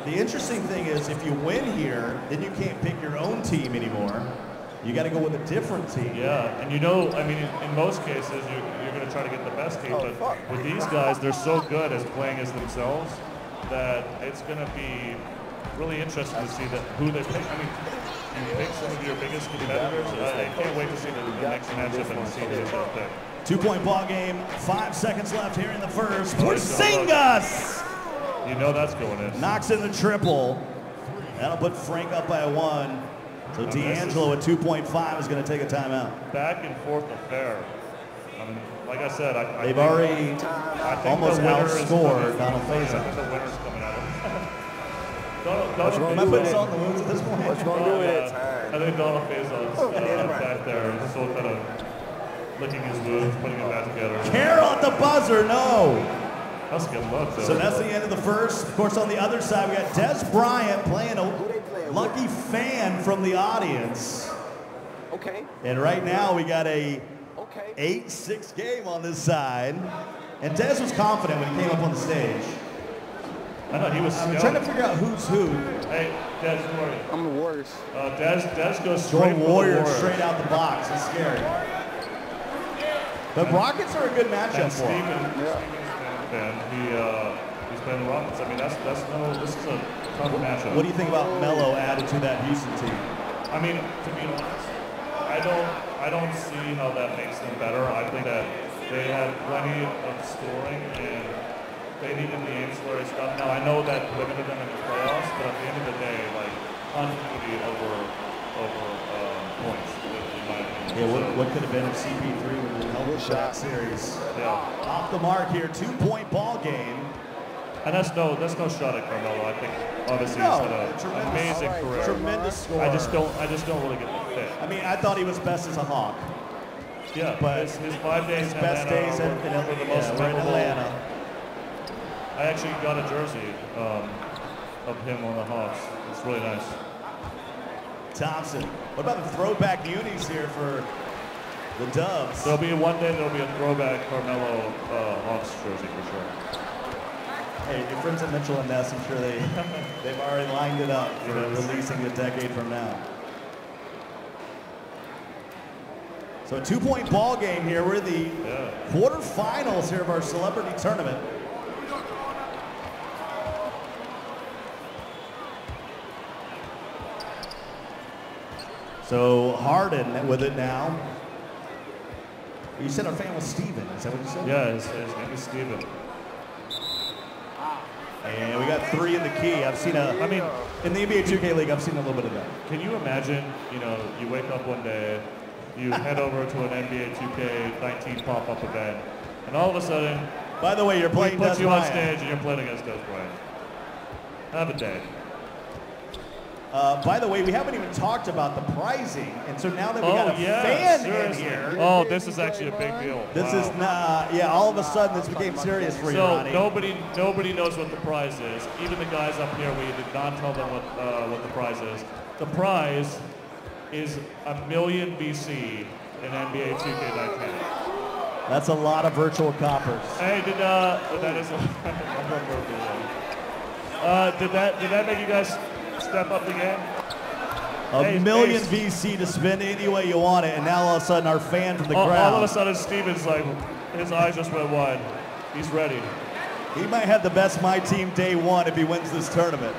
the interesting thing is if you win here, then you can't pick your own team anymore. You got to go with a different team. Yeah, and I mean, in most cases, you're going to try to get the best team, but with these guys, they're so good as playing as themselves that it's going to be really interesting to see who they pick. I mean, you pick some of your biggest competitors. I can't wait to see the next matchup and see who's going to pick. 2-point ball game, 5 seconds left here in the first. Porzingis! You know that's going in. Knocks in the triple. That'll put Frank up by 1. So D'Angelo at 2.5 is going to take a timeout. Back and forth affair. I mean, like I said, they've already almost outscored Donald Faison. I think the winner's coming out. Am I putting salt in the wounds at this point? What you going to do with it? I think Donald Faison's back there, still kind of licking his wounds, putting it back together. Carroll at the buzzer, no. That's a good look, though. So that's the end of the first. Of course, on the other side, we got Des Bryant playing a lucky fan from the audience. Okay. And right now, we got a 8-6 game on this side. And Des was confident when he came up on the stage. I know, he was I'm trying to figure out who's who. Hey, Des, who are you? I'm the Warriors. Des goes straight for the Warriors straight out the box. It's scary. The Rockets are a good matchup for him. And he's playing the Rockets. I mean, this is a tough matchup. What do you think about Melo added to that Houston team? I mean, to be honest, I don't see how that makes them better. I think that they had plenty of scoring and they needed the ancillary stuff. Now I know that limited them in the playoffs, but at the end of the day, like continuity over points. Yeah, what could have been if CP3 would have held for that series? Yeah. Off the mark here, 2-point ball game. And that's no shot at Carmelo. I think obviously he's had an amazing career. Tremendous score. I just don't really get the fit. I mean, I thought he was best as a Hawk. Yeah, but his 5 days in best Atlanta days were the most we're in memorable. Atlanta. I actually got a jersey of him on the Hawks. It's really nice. Thompson. What about the throwback unis here for the Dubs? There'll be a throwback Carmelo Hawks jersey for sure. Hey, your friends at Mitchell and Ness, I'm sure they've already lined it up for releasing a decade from now. So a 2-point ball game here. We're the quarterfinals here of our celebrity tournament. So Harden with it now. You said our fan was Steven. Is that what you said? Yeah, his name is Steven. And we got 3 in the key. In the NBA 2K League, I've seen a little bit of that. Can you imagine, you wake up one day, you head over to an NBA 2K19 pop-up event, and all of a sudden, by the way, you're playing puts Des you on Bryant. stage and you're playing against Des Bryant. Have a day. By the way, we haven't even talked about the prizing, and so now that we got a fan in here. Oh, this is actually a big deal. This is not, all of a sudden this became serious for you, Ronnie. Nobody knows what the prize is. Even the guys up here, we did not tell them what the prize is. The prize is 1 million VC in NBA 2K19. That's a lot of virtual coppers. Hey, did that make you guys step up the game? A million VC to spend any way you want it, and now all of a sudden our fan from the ground. All of a sudden Steven's like, his eyes just went wide. He's ready. He might have the best my team day one if he wins this tournament.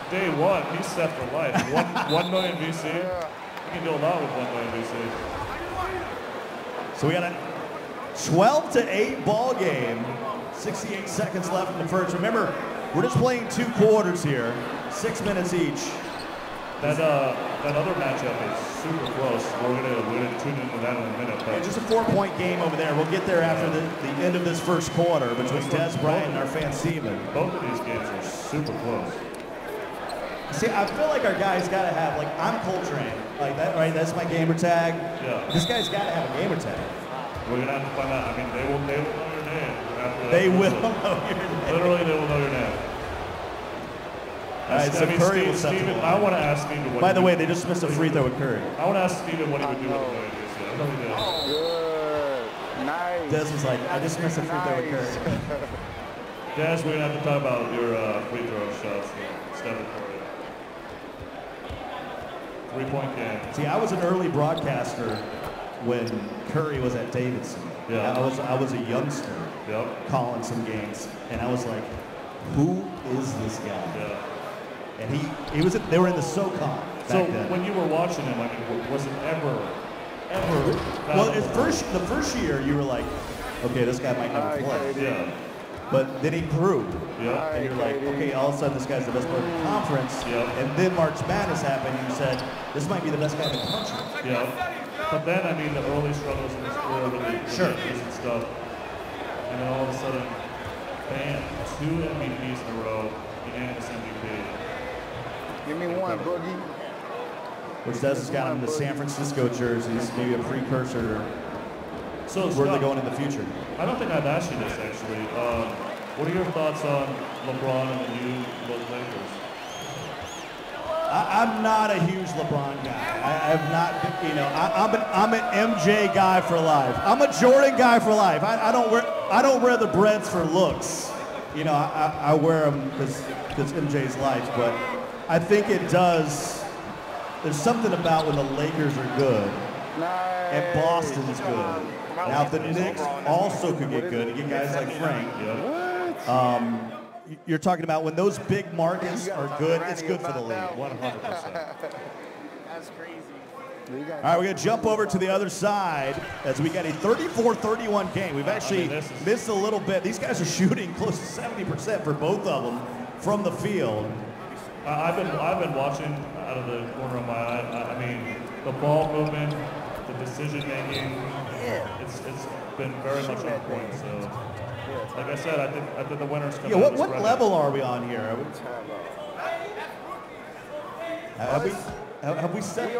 Day one, he's set for life. 1 million VC. You can do a lot with 1 million VC. So we got a 12-8 ball game. 68 seconds left in the first. Remember, we're just playing 2 quarters here. 6 minutes each. That other matchup is super close. We're gonna tune into that in a minute. But Yeah, just a 4-point game over there. We'll get there after the end of this first quarter between Des Bryant and our fan Steven. Both of these games are super close. See, I feel like our guys gotta have, like, I'm Coltrane. Like that, right? That's my gamer tag. Yeah. This guy's gotta have a gamer tag. We're gonna have to find out. I mean, they will know your name. They will know your name. Literally, they will know your name. All right, so Curry will set the Steven, line. I want to ask Steven what By the way, they just missed a free throw with Curry. I want to ask Steven what he would do with the million VC. I really do. Good. Nice. Des was like, I just missed a free throw with Curry. Des, we're gonna have to talk about your free throw shots. Stephen Curry. 3-point game. See, I was an early broadcaster when Curry was at Davidson. Yeah. I was a youngster calling some games, and I was like, who is this guy? Yeah. And they were in the SoCon back then. When you were watching him, I mean, was it ever? Well, the first year you were like, okay, this guy might never play. Yeah. But then he grew. Yeah. And you're like, okay, all of a sudden this guy's the best player in the conference. Yeah. And then March Madness happened, and you said, this might be the best guy in the country. Yeah. But then, I mean, the early struggles in his career with the injuries and stuff. And then all of a sudden, bam, 2 MVPs in a row, unanimous MVP. Give me one, Boogie. which does has got him the San Francisco jerseys, maybe a precursor So where they're Scott, going in the future. I don't think I've asked you this actually. What are your thoughts on LeBron and the new Lakers? I'm not a huge LeBron guy. I have not been, you know, I'm an MJ guy for life. I'm a Jordan guy for life. I don't wear the breads for looks. You know, I wear them because MJ's life, but I think it does. There's something about when the Lakers are good and Boston's good. Now, if the Knicks also could get good, and get guys like Frank, you're talking about when those big markets are good, it's good for the league, 100%. That's crazy. All right, we're going to jump over to the other side as we got a 34-31 game. We've actually missed a little bit. These guys are shooting close to 70% for both of them from the field. I've been watching out of the corner of my eye. I mean, the ball movement, the decision making, it's been very much on point. So, like I said, I think the winners come. Yeah, what level are we on here? Have we set?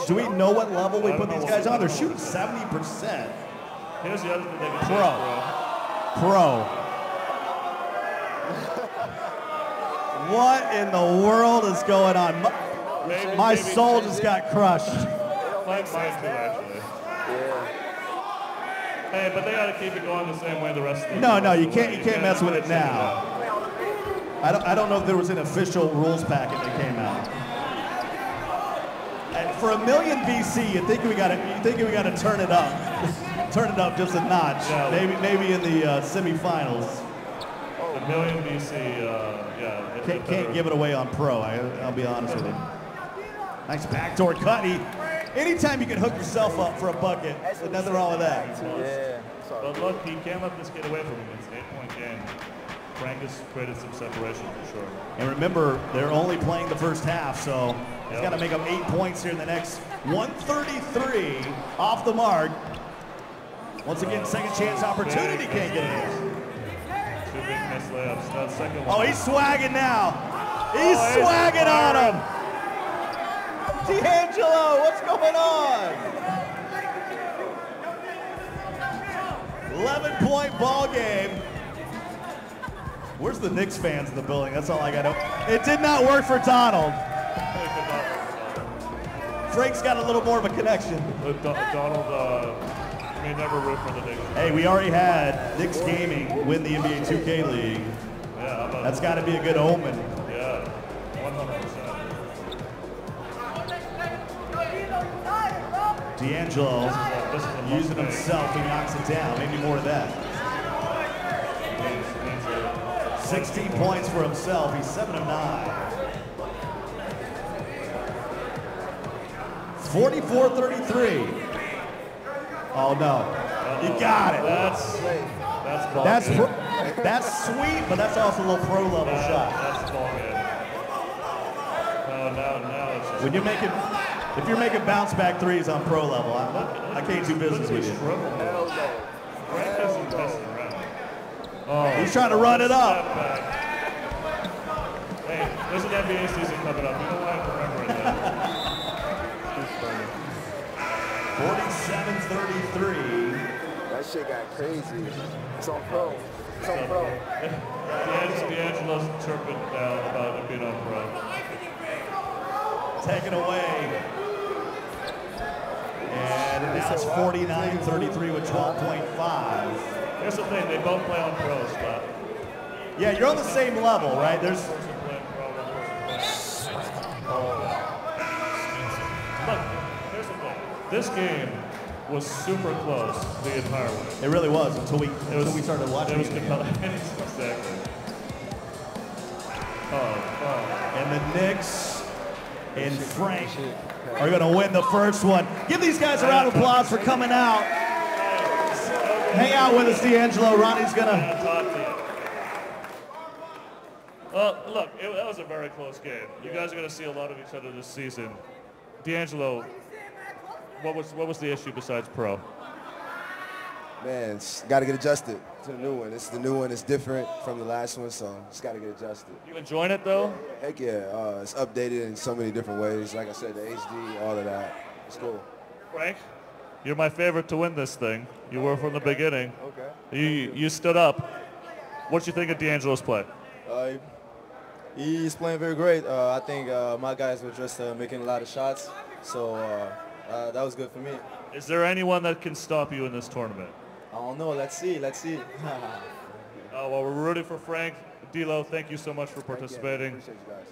Do we know what level we put these guys on? They're shooting 70%. Here's the other thing they can Pro. What in the world is going on? My soul just got crushed. Mine too, actually. Hey, but they got to keep it going the same way the rest of the No, you can't mess with it now. I don't know if there was an official rules packet that came out. And for $1 million VC, you think we got to turn it up just a notch. Yeah. Maybe in the semifinals. $1 million VC, yeah. Can't give it away on pro. I'll be honest with you. Nice backdoor cut. Anytime you can hook yourself up for a bucket, there's nothing wrong with that. Yeah. But look, he can't let this get away from him. It's an 8-point game. Frank has created some separation for sure. And remember, they're only playing the first half, so he's got to make up 8 points here in the next 133 off the mark. Once again, second chance opportunity, can't get it. Two big missed layups. That second one. Oh, he's swagging now. He's swagging on him. D'Angelo, what's going on? 11-point ball game. Where's the Knicks fans in the building? That's all I got. It did not work for Donald. Frank's got a little more of a connection. Donald may never root for the Knicks. Hey, we already had Knicks Gaming win the NBA 2K League. Yeah, that's got to be a good omen. Yeah, 100%. D'Angelo using himself, he knocks it down. Maybe more of that. 16 points for himself. He's 7 of 9. 44-33. Oh no! You got it. That's sweet, but that's also a little pro level shot. That's ball game. Now it's just when you're making. If you're making bounce back threes on pro level, I can't do business with you. Frank isn't messing around. Oh, he's trying to run it up. Hey, there's an NBA season coming up. You know why I'm remembering that. 47-33. That shit got crazy. It's on pro. It's on pro. D'Angelo's chirping down about it being on pro. Taken away. And now it's 49-33 with 12.5. Here's the thing, they both play on pro, Scott. Yeah, you're on the same level, right? Look, here's the thing. This game was super close the entire way. It really was until we started watching. It was compelling. Exactly. And the Knicks and Frank are going to win the first one. Give these guys a round of applause for coming out. Hang out with us, D'Angelo. Ronnie's going to... Look, that was a very close game. You guys are going to see a lot of each other this season. D'Angelo, what was the issue besides pro? Man, got to get adjusted to the new one. It's the new one. It's different from the last one, so just got to get adjusted. You enjoying it, though? Heck yeah. It's updated in so many different ways. Like I said, the HD, all of that. It's cool. Frank, you're my favorite to win this thing. You were from the beginning. Okay. You stood up. What you think of D'Angelo's play? He's playing very great. I think my guys were just making a lot of shots, so that was good for me. Is there anyone that can stop you in this tournament? I don't know. Let's see. Well, we're rooting for Frank. D'Lo, thank you so much for participating.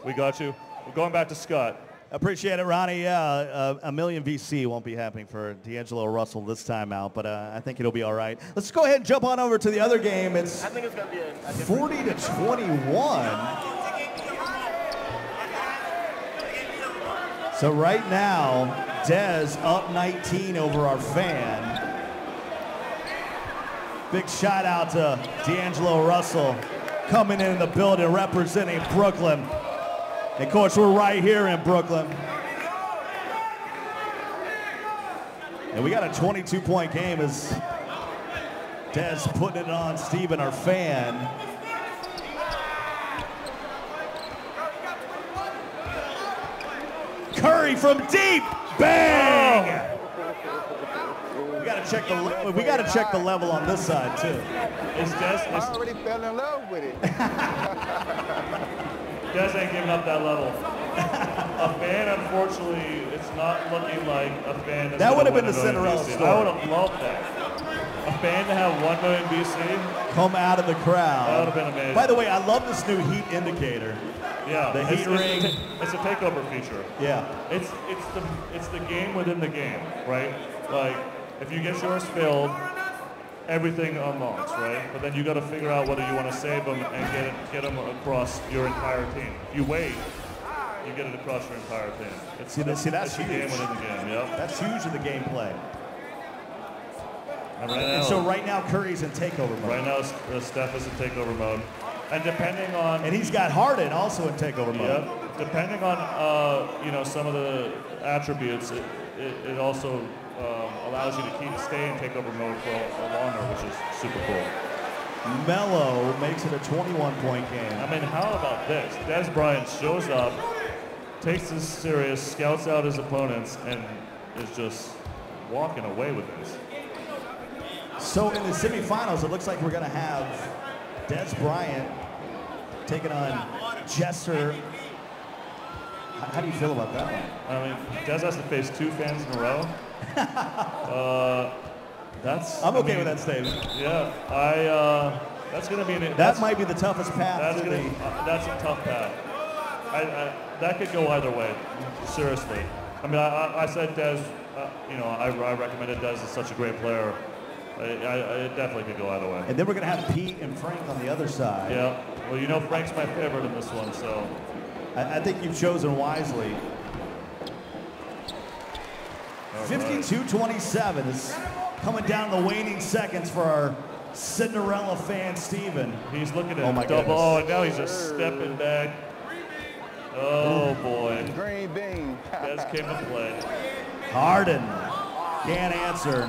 We got you. We're going back to Scott. Appreciate it, Ronnie. Yeah, a million VC won't be happening for D'Angelo Russell this time out, but I think it'll be all right. Let's go ahead and jump on over to the other game. It's 40 to 21. So right now, Dez up 19 over our fan. Big shout out to D'Angelo Russell coming in the building representing Brooklyn. And coach, we're right here in Brooklyn. And we got a 22-point game as Dez putting it on Steven, our fan. Curry from deep, bang! We gotta check the level on this side too. I already fell in love with it. Dez ain't giving up that level. A fan, unfortunately, it's not looking like a fan. That would have been the Cinderella story. I would have loved that. A fan to have 1 million BC. Come out of the crowd. That would have been amazing. By the way, I love this new heat indicator. Yeah, the heat ring. It's a takeover feature. Yeah. It's the game within the game, right? Like, if you get yours filled, everything unlocks, right? But then you got to figure out whether you want to save them and get them across your entire team. If you wait, you get it across your entire team. That's it's huge. the game within the game. Yep. That's huge in the gameplay. And so right now Curry's in takeover mode. Right now Steph is in takeover mode, and depending on he's got Harden also in takeover mode. Yeah. Depending on some of the attributes, it also allows you to stay in takeover mode for longer, which is super cool. Melo makes it a 21-point game. I mean, how about this? Dez Bryant shows up, takes this serious, scouts out his opponents, and is just walking away with this. So in the semifinals, it looks like we're going to have Dez Bryant taking on Jesser. How do you feel about that one? I mean, Dez has to face 2 fans in a row. I'm okay with that statement. Yeah, that's going to be that might be the toughest path. That's a tough path. That could go either way. Seriously. I mean, I said Dez. I recommended Dez as such a great player. It definitely could go either way. And then we're going to have Pete and Frank on the other side. Yeah. Well, Frank's my favorite in this one, so. I think you've chosen wisely. 52-27 is coming down the waning seconds for our Cinderella fan, Steven. He's looking at double. Oh, and now he's just stepping back. Oh, boy. Green bean. Dez came to play. Harden can't answer.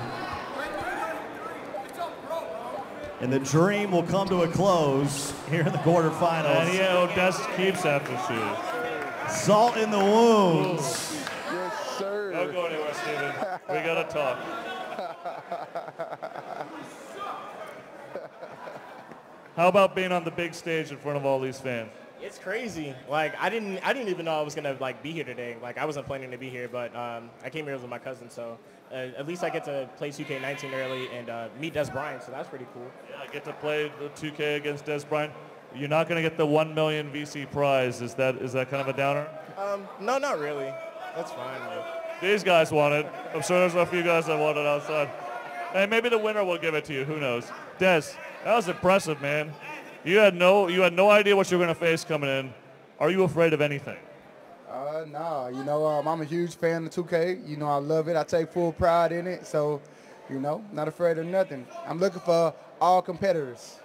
And the dream will come to a close here in the quarterfinals. And Dez keeps after shooting. Salt in the wounds. Yes, sir. Don't go anywhere, Steven. We got to talk. How about being on the big stage in front of all these fans? It's crazy. Like I didn't even know I was gonna be here today. Like I wasn't planning to be here, but I came here with my cousin, so at least I get to play 2K19 early and meet Dez Bryant, so that's pretty cool. Yeah, I get to play the 2K against Dez Bryant. You're not gonna get the 1 million VC prize. Is that kind of a downer? No, not really. That's fine. These guys want it. I'm sure there's a few guys that want it outside. And maybe the winner will give it to you. Who knows? Dez, that was impressive, man. You had no idea what you were going to face coming in. Are you afraid of anything? No. I'm a huge fan of 2K. I love it. I take full pride in it. So, not afraid of nothing. I'm looking for all competitors.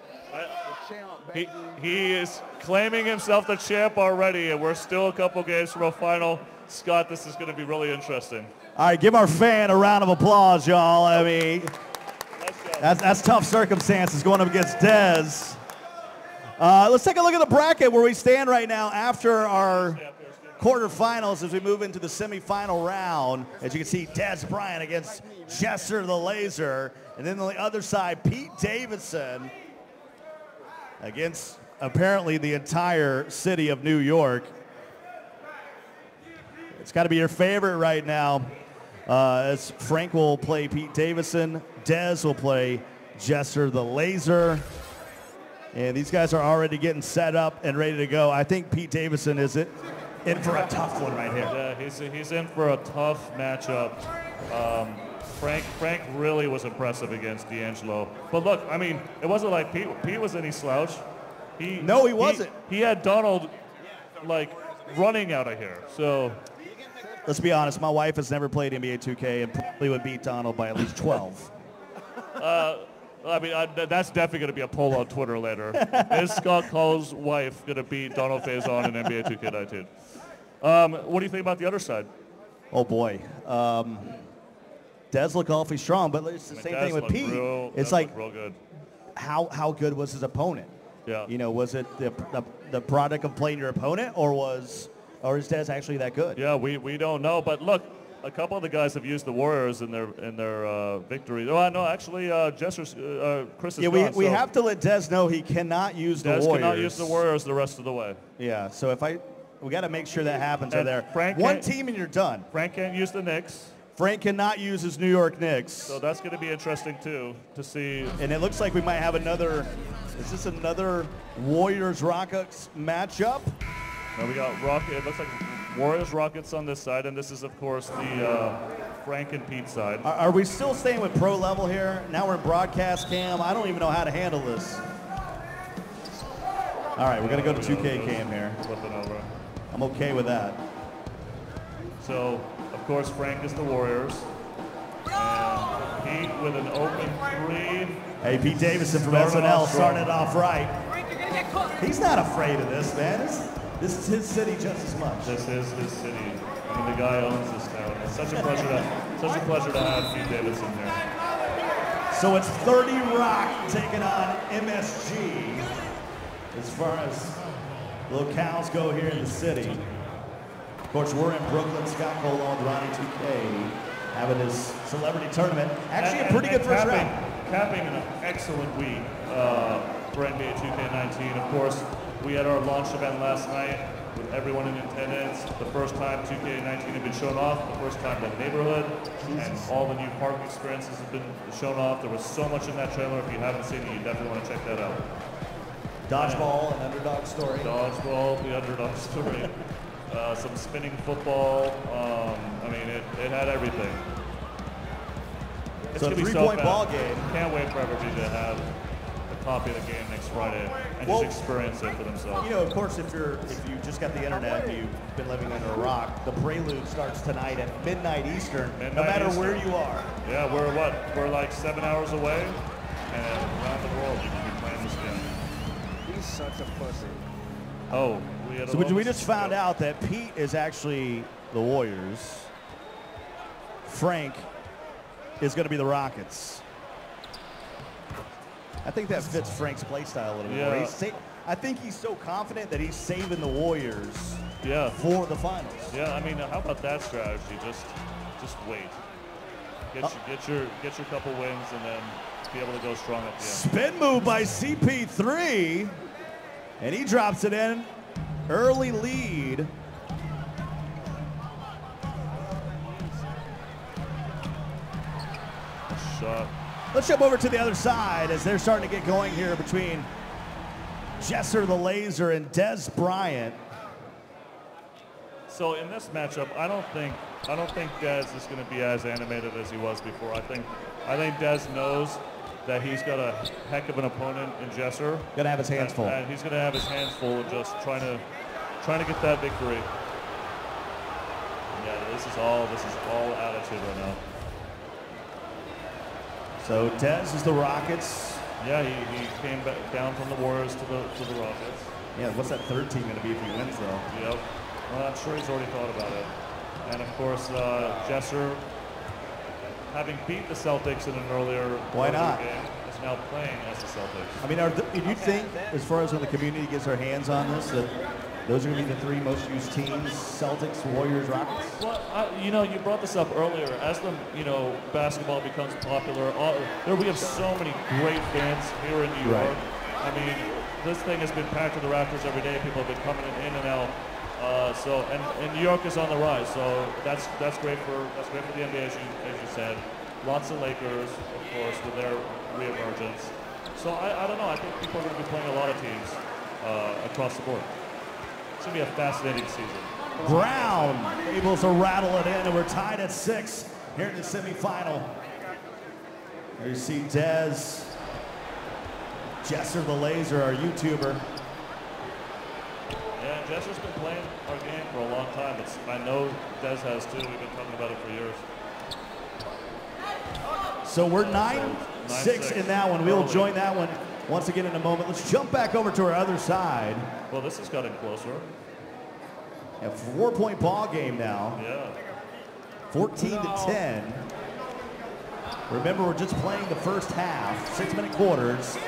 He is claiming himself the champ already, and we're still a couple games from a final. Scott, this is going to be really interesting. All right, give our fan a round of applause, y'all. I mean, let's go. That's tough circumstances going up against Dez. Let's take a look at the bracket where we stand right now after our quarterfinals as we move into the semifinal round. As you can see, Dez Bryant against Jester the Laser. And then on the other side, Pete Davidson against apparently the entire city of New York. It's got to be your favorite right now. As Frank will play Pete Davidson, Dez will play Jester the Laser. And these guys are already getting set up and ready to go. I think Pete Davidson is in for a tough one right here. Yeah, he's in for a tough matchup. Frank really was impressive against D'Angelo. But look, I mean, it wasn't like Pete was any slouch. No, he wasn't. He had Donald, like, running out of here. So let's be honest, my wife has never played NBA 2K and probably would beat Donald by at least 12. I mean, that's definitely going to be a poll on Twitter later. Is Scott Cole's wife going to beat Donald Faison in NBA 2K19? What do you think about the other side? Oh, boy. Dez looked awfully strong, but it's the same thing with Pete. It's like, real good. How good was his opponent? Yeah. You know, was it the product of playing your opponent, or is Dez actually that good? Yeah, we don't know. But look, a couple of the guys have used the Warriors in their victory. Oh, no, actually, Chris is gone. We have to let Dez know he cannot use the Warriors. Dez cannot use the Warriors the rest of the way. Yeah, so we got to make sure that happens right there. Frank One team and you're done. Frank can't use the Knicks. Frank cannot use his New York Knicks. So that's going to be interesting, too, to see. And it looks like we might have another Warriors-Rockets matchup? No, we got It looks like Warriors-Rockets on this side, and this is, of course, the Frank and Pete side. Are we still staying with pro level here? Now we're in broadcast cam. I don't even know how to handle this. All right, we're going to go to 2K cam here. Flipping over. I'm okay with that. So, of course, Frank is the Warriors. And Pete with an open three. Hey, Pete Davidson from SNL starting it off right. He's not afraid of this, man. This is his city just as much. This is his city. I mean, the guy owns this town. It's such a pleasure to have Pete Davidson here. So it's 30 Rock taking on MSG as far as locales go here in the city. Of course, we're in Brooklyn. Scott Cole on Ronnie 2K having his celebrity tournament. Actually, a pretty good first round. Capping an excellent week for NBA 2K19. Of course, we had our launch event last night with everyone in attendance. The first time 2K19 had been shown off, the first time the neighborhood, and all the new park experiences have been shown off. There was so much in that trailer. If you haven't seen it, you definitely want to check that out. Dodgeball, an underdog story. Dodgeball, the underdog story. Some spinning football. I mean, it had everything. It's so going to be 3-point ball game. Can't wait for everybody to have a copy of the game next Friday and just experience it for themselves. You know, of course, if you just got the internet and you've been living under a rock, the Prelude starts tonight at midnight Eastern, no matter where you are. Yeah, we're like 7 hours away, and around the world you can be playing this game. He's such a pussy. Oh, we just found out that Pete is actually the Warriors. Frank is going to be the Rockets. I think that fits Frank's play style a little bit more. I think he's so confident that he's saving the Warriors for the finals. Yeah, I mean, how about that strategy? Just wait. Get your couple wins and then be able to go strong at the end. Spin move by CP3, and he drops it in. Early lead. Shot. Let's jump over to the other side as they're starting to get going here between Jester the Laser and Dez Bryant. So in this matchup, I don't think Dez is going to be as animated as he was before. I think Dez knows that he's got a heck of an opponent in Jester. Gonna have his hands full. And he's gonna have his hands full of just trying to get that victory. Yeah, this is all attitude right now. So Dez is the Rockets. Yeah, he came back down from the Warriors to the Rockets. Yeah, what's that third team gonna be if he wins though? Yep. Well, I'm sure he's already thought about it. And of course, Jester having beat the Celtics in an earlier game, is now playing as the Celtics. I mean, do you think, as far as when the community gets their hands on this, that those are going to be the three most used teams: Celtics, Warriors, Rockets? Well, you know, you brought this up earlier. As the basketball becomes popular, we have so many great fans here in New York. Right. I mean, this thing has been packed to the rafters every day. People have been coming in and out. And New York is on the rise. So that's great for the NBA, as you said. Lots of Lakers, of course, with their reemergence. So I don't know. I think people are going to be playing a lot of teams across the board. It's going to be a fascinating season. Brown able to rattle it in, and we're tied at 6 here in the semifinal. There you see Dez, Jesser the Laser, our YouTuber. Yeah, Jesser's been playing our game for a long time. I know Dez has too. We've been talking about it for years. So we're 9-6 in that one. We'll join that one once again in a moment. Let's jump back over to our other side. Well, this has gotten closer. A 4-point ball game now. Yeah. 14-10. Remember, we're just playing the first half, 6-minute quarters.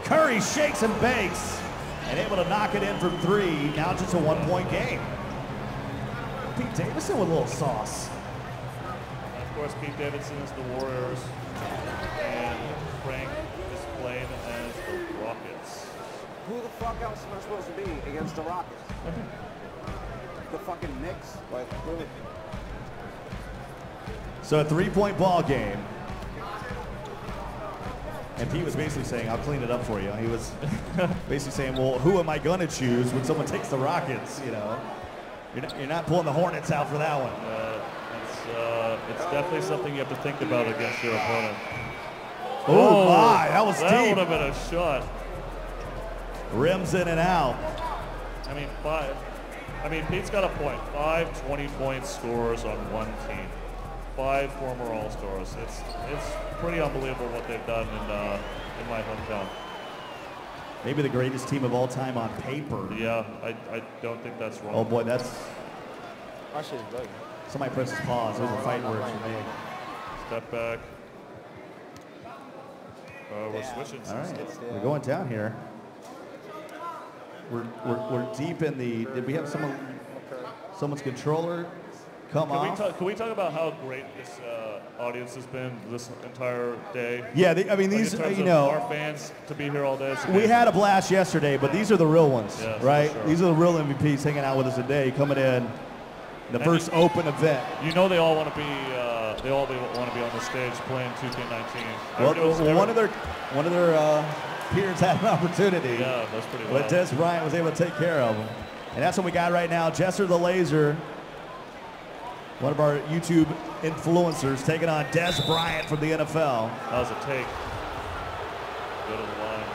Curry shakes and bakes and able to knock it in from 3. Now just a 1-point game. Pete Davidson with a little sauce. And of course, Pete Davidson is the Warriors, and Frank is playing as the Rockets. Who the fuck else am I supposed to be against the Rockets? The fucking Knicks? Like, really? So a 3-point ball game. And Pete was basically saying, I'll clean it up for you. He was basically saying, well, who am I going to choose when someone takes the Rockets, you know? You're not pulling the Hornets out for that one. It's definitely something you have to think about against your opponent. Oh my, that was deep. That would have been a shot. Rims in and out. I mean, Pete's got a point. 5 20-point scorers on one team. 5 former All-Stars. It's pretty unbelievable what they've done in my hometown. Maybe the greatest team of all time on paper. Yeah, I don't think that's wrong. Oh boy, that's... Somebody presses pause. Those are fighting words for me. Step back. We're switching. All right, we're going down here. We're deep in the... Did we have someone's controller come off? Can we talk about how great this audience has been this entire day? Yeah, I mean, these, you know, our fans to be here all day. We had a blast yesterday, but these are the real ones, yes, right? Sure. These are the real MVPs hanging out with us today, coming in the first open event. You know, they all want to be. They all want to be on the stage playing 2K19. Well, one of their peers had an opportunity. Yeah, that's pretty But wild. Des Bryant was able to take care of him, and that's what we got right now. Jesser the Laser, one of our YouTube influencers, taking on Des Bryant from the NFL. That was a take. Go to the line.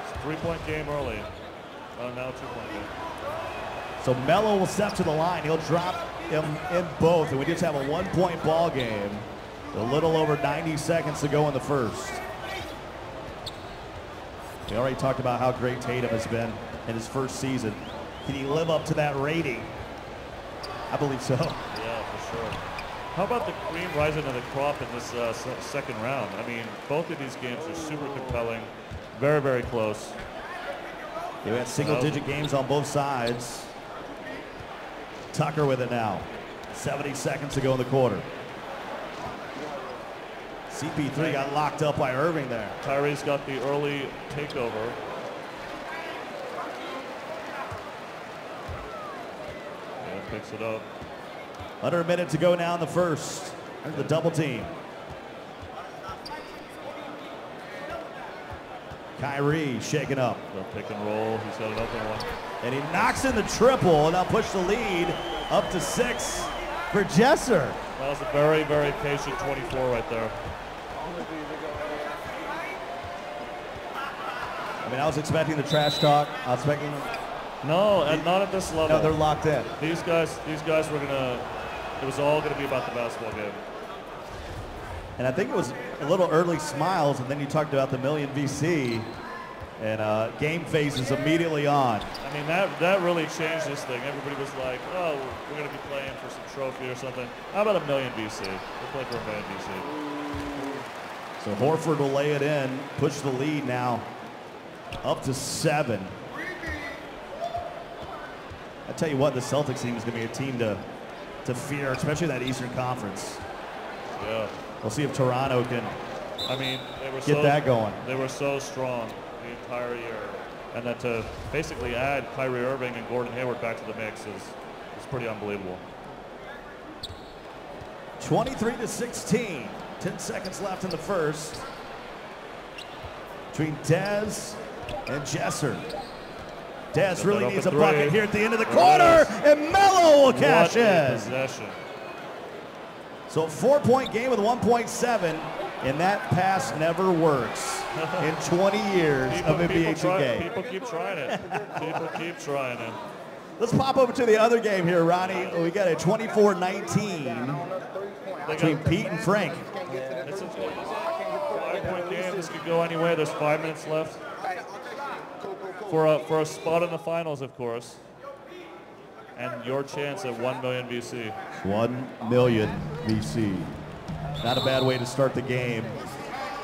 It's a 3-point game early. Oh, now 2-point game. So Melo will step to the line. He'll drop him in both, and we just have a 1-point ball game. A little over 90 seconds to go in the first. We already talked about how great Tatum has been in his first season. Can he live up to that rating? I believe so. Yeah, for sure. How about the cream rising to the crop in this second round? I mean, both of these games are super compelling, very, very close. We had single-digit games on both sides. Tucker with it now. 70 seconds to go in the quarter. CP3 got locked up by Irving there. Tyrese got the early takeover. And picks it up. Under a minute to go now in the first. There's the double team. Kyrie shaking up. The pick and roll. He's got an open one. And he knocks in the triple, and now push the lead up to 6 for Jesser. That was a very, very patient 24 right there. I mean, I was expecting the trash talk. I was expecting... No, and not at this level. No, they're locked in. These guys were gonna... It was all gonna be about the basketball game. And I think it was a little early smiles, and then you talked about the million VC, and game face is immediately on. I mean, that really changed this thing. Everybody was like, oh, we're going to be playing for some trophy or something. How about $1 million VC? We're playing for $1 million VC. So Horford will lay it in, push the lead now up to 7. I tell you what, the Celtics team is going to be a team to fear, especially that Eastern Conference. Yeah. We'll see if Toronto can get that going. They were so strong the entire year. And then to basically add Kyrie Irving and Gordon Hayward back to the mix is pretty unbelievable. 23-16. 10 seconds left in the first. Between Dez and Jesser. Dez really needs a bucket here at the end of the quarter, and Melo will cash in. Possession. So a 4-point game with 1.7, and that pass never works in 20 years of NBA 2K. People keep trying it. People keep trying it. Let's pop over to the other game here, Ronnie. We got a 24-19 between Pete and Frank. It's a 5-point game. This could go anywhere. There's 5 minutes left. For a spot in the finals, of course. And your chance at 1 million VC. 1 million VC. Not a bad way to start the game.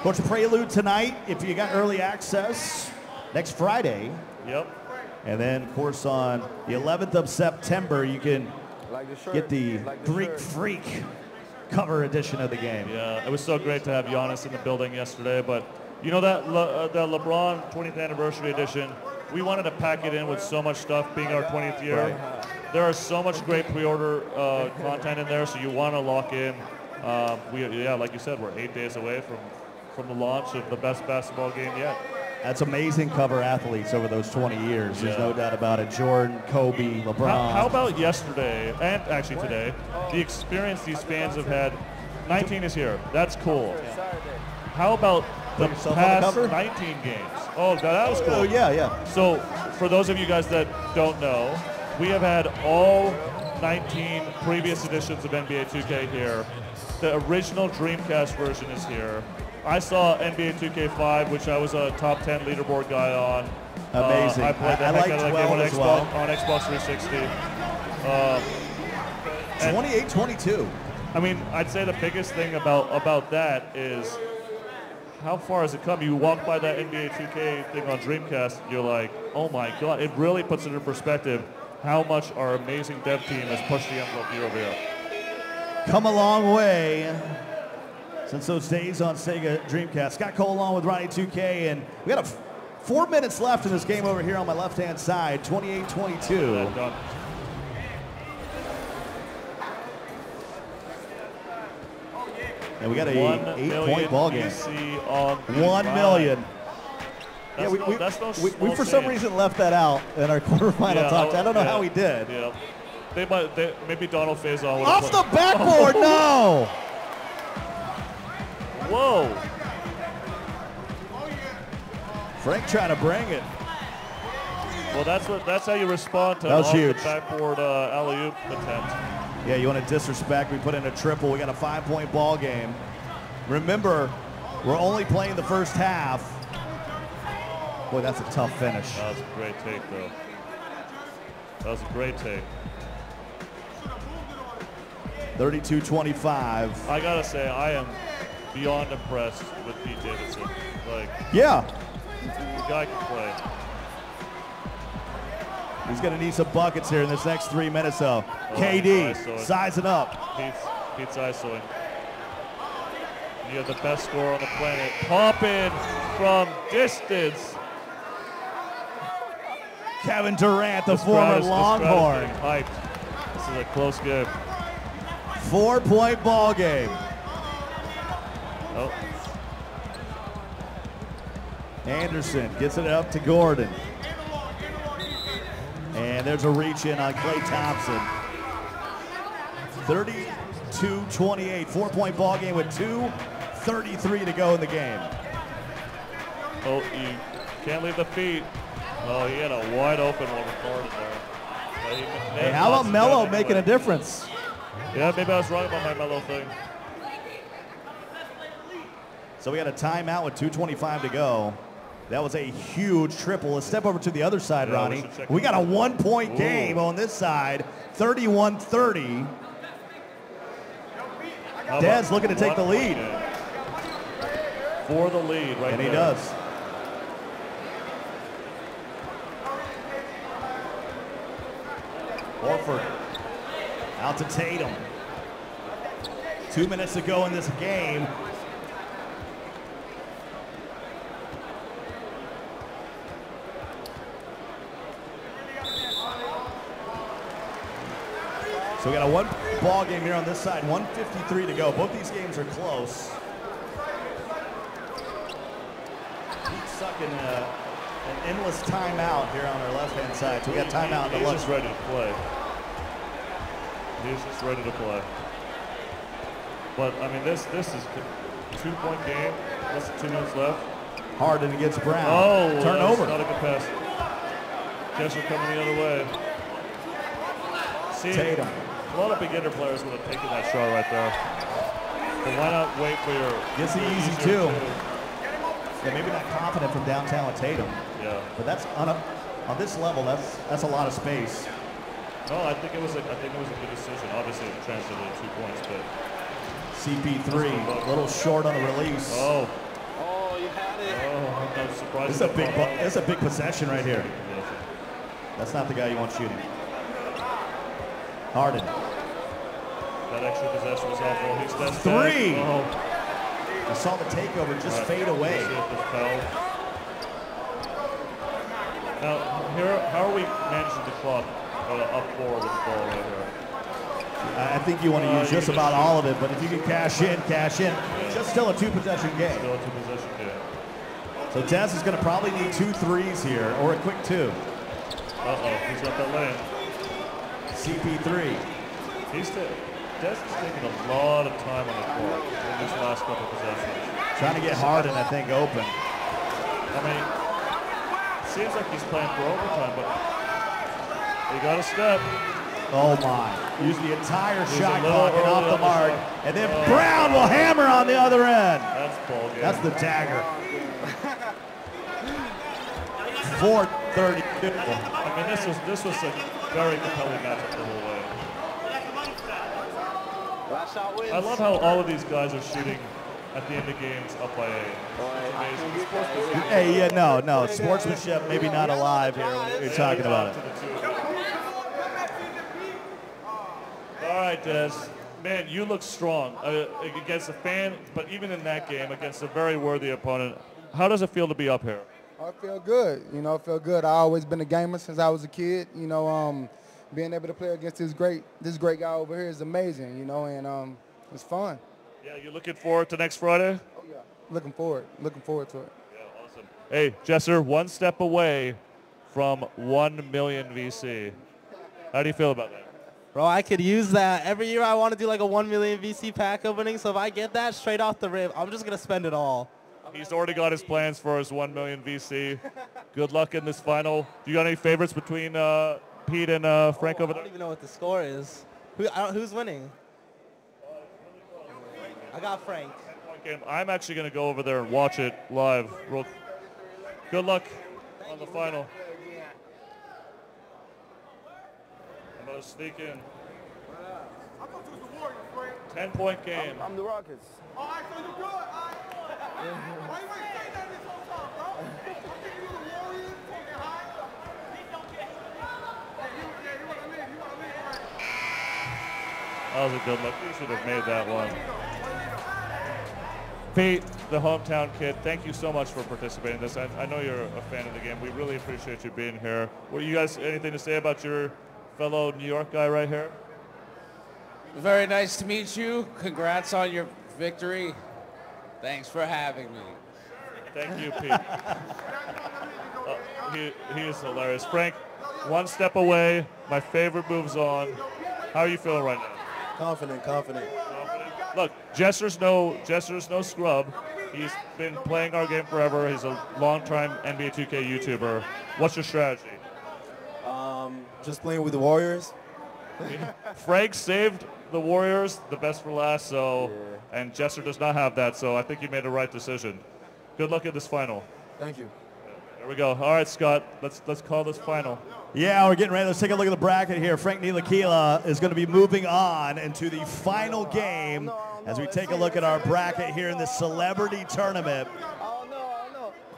Coach, Prelude tonight, if you got early access, next Friday. Yep. And then, of course, on the 11th of September, you can get the Greek Freak cover edition of the game. Yeah, it was so great to have Giannis in the building yesterday, but you know that the LeBron 20th anniversary edition, we wanted to pack it in with so much stuff being our 20th year. Right. There is so much great pre-order content in there, so you want to lock in. Like you said, we're 8 days away from the launch of the best basketball game yet. That's amazing cover athletes over those 20 years. There's no doubt about it. Jordan, Kobe, LeBron. How about yesterday, and actually today, the experience these fans have had? 19 is here. That's cool. How about the past 19 games? Oh, that was cool. Oh, yeah. So, for those of you guys that don't know, we have had all 19 previous editions of NBA 2K here. The original Dreamcast version is here. I saw NBA 2K5, which I was a top 10 leaderboard guy on. Amazing. I played the heck out of that game on Xbox 360. 28-22. I mean, I'd say the biggest thing about that is how far has it come? You walk by that NBA 2K thing on Dreamcast, you're like, oh my God. It really puts it in perspective how much our amazing dev team has pushed the envelope year over year. Come a long way since those days on Sega Dreamcast. Scott Cole along with Ronnie 2K, and we got 4 minutes left in this game over here on my left-hand side, 28-22. And we got a 8-point ball game. 1 million. We for some reason left that out in our quarterfinal talk. I don't know how we did. Yeah. Maybe Donald Faison. Off the backboard, no! Whoa. Frank trying to bring it. Well, that's how you respond to off the backboard alley-oop attempt. Yeah, you want to disrespect. We put in a triple. We got a 5-point ball game. Remember, we're only playing the first half. Boy, that's a tough finish. That was a great take, though. That was a great take. 32-25. I gotta say, I am beyond impressed with Pete Davidson. Yeah. The guy can play. He's going to need some buckets here in this next 3 minutes, though. KD, sizing up. Pete's isoing. You have the best scorer on the planet. Popping from distance. Kevin Durant, the former Longhorn. Hyped. This is a close game. 4-point ball game. Oh. Anderson gets it up to Gordon. And there's a reach in on Klay Thompson. 32-28, 4-point ball game with 2:33 to go in the game. Oh, you can't leave the feet. Oh, he had a wide open one recorded there. Hey, how about Melo making a difference? Yeah, maybe I was wrong about my Melo thing. So we got a timeout with 2:25 to go. That was a huge triple. Let's step over to the other side, Yeah, Ronnie. we We got a 1-point game on this side, 31-30. Dez looking to take the lead. For the lead right And he there. does. Horford out to Tatum. 2 minutes to go in this game. So we got a 1 ball game here on this side, 1:53 to go. Both these games are close. He's sucking an endless timeout here on our left-hand side. So we got timeout on the He's left. just ready to play. He's just ready to play. But I mean, this is a 2-point game. Less than 2 minutes left. Harden against Brown. Oh, turnover. Not a good pass. Jesser coming the other way. See, Tatum. A lot of beginner players would have taken that shot right there. But why not wait for your... Gets the easy two. Yeah, maybe not confident from downtown with Tatum. Yeah. But that's on this level. That's a lot of space. No, I think it was a good decision. Obviously, it translated to 2 points, but CP3 a little short on the release. Oh, you had it. oh, I'm surprised. It's a big possession right here. That's not the guy you want shooting. Harden. That extra possession was helpful. He steps Three. back. Oh. I saw the takeover just fade away. Let's see if this fell. Now, here, how are we managing the clock up forward with the ball right here? I think you want to use just about all of it, but if you can cash in, cash in. Just still a 2-possession game. Still a 2-possession game. So Dez is going to probably need 2 threes here, or a quick 2. Uh-oh, he's got that lane. CP3. Dez is taking a lot of time on the court in these last couple possessions. Trying to get Harden, I think, open. I mean, seems like he's playing for overtime, but he got a step. Oh my. Use the entire He's shot a little clock and off early the on the mark. shot. And then Oh. Brown will hammer on the other end. That's ball game. That's the dagger. 4:32. I mean, this was a very compelling matchup the whole way. Last shot wins. I love how all of these guys are shooting at the end of games up by 8. It's amazing. Hey, yeah, no. Sportsmanship maybe not alive here when you're talking about it. All right, Dez. Man, you look strong against a fan, but even in that game, against a very worthy opponent. How does it feel to be up here? I feel good. I feel good. I always been a gamer since I was a kid. Being able to play against this great guy over here is amazing. And it's fun. Yeah, you looking forward to next Friday? Oh yeah, looking forward to it. Yeah, awesome. Hey, Jesser, 1 step away from 1 million VC. How do you feel about that? Bro, I could use that. Every year I want to do like a 1 million VC pack opening, so if I get that straight off the rip, I'm just going to spend it all. He's already got his plans for his 1 million VC. Good luck in this final. Do you got any favorites between Pete and Frank over I there? don't even know what the score is. Who's winning? I got Frank. I'm actually going to go over there and watch it live. Good luck on the final. I'm going to sneak in. 10-point game. I'm the Rockets. All right, so you good. All right. Why you ain't saying that this whole time, bro? I'm thinking you the Warriors, talking high. You want to leave. You want to leave, right? That was a good look. You should have made that one. Pete, the hometown kid, thank you so much for participating in this. I know you're a fan of the game. We really appreciate you being here. What, you guys, anything to say about your fellow New York guy right here? Very nice to meet you. Congrats on your victory. Thanks for having me. Thank you, Pete. He is hilarious. Frank, 1 step away. My favorite moves on. How are you feeling right now? Confident. Look, Jesser's no scrub. He's been playing our game forever. He's a long-time NBA 2K YouTuber. What's your strategy? Just playing with the Warriors. Frank saved the Warriors, the best for last, and Jesser does not have that, so I think you made the right decision. Good luck in this final. Thank you. There we go. All right, Scott, let's call this final. Yeah, we're getting ready. Let's take a look at the bracket here. Frank Ntilikina is going to be moving on into the final game as we take a look at our bracket here in the celebrity tournament.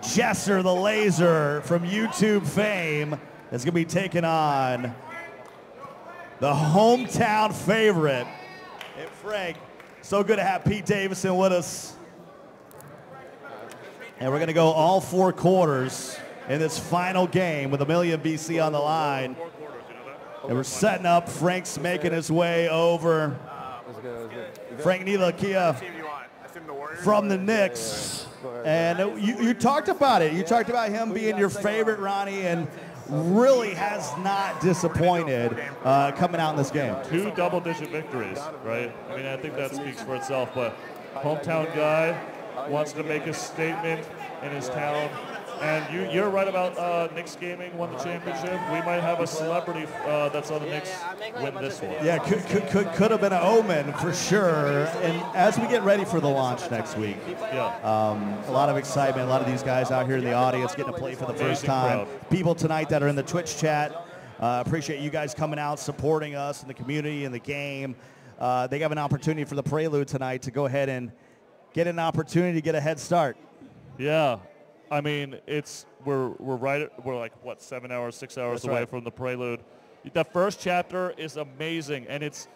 Jesser the Laser from YouTube fame is going to be taking on the hometown favorite. And Frank, so good to have Pete Davidson with us. And we're going to go all 4 quarters in this final game with $1 million VC on the line. And we're setting up. Frank's making his way over. Frank Ntilikina from the Knicks. And you talked about it. You talked about him being your favorite, Ronnie, and really has not disappointed coming out in this game. 2 double-digit victories, right? I mean, I think that speaks for itself, but hometown guy wants to make a statement in his town. And you're right about Knicks Gaming won the championship. We might have a celebrity that's on the Knicks win this one. Yeah, could have been an omen for sure. And as we get ready for the launch next week, a lot of excitement. A lot of these guys out here in the audience getting to play for the first time. People tonight that are in the Twitch chat, appreciate you guys coming out, supporting us in the community and the game. They have an opportunity for the Prelude tonight to go ahead and get an opportunity to get a head start. Yeah. I mean, we're like what 7 hours, 6 hours That's away right. from the Prelude. The first chapter is amazing, and it's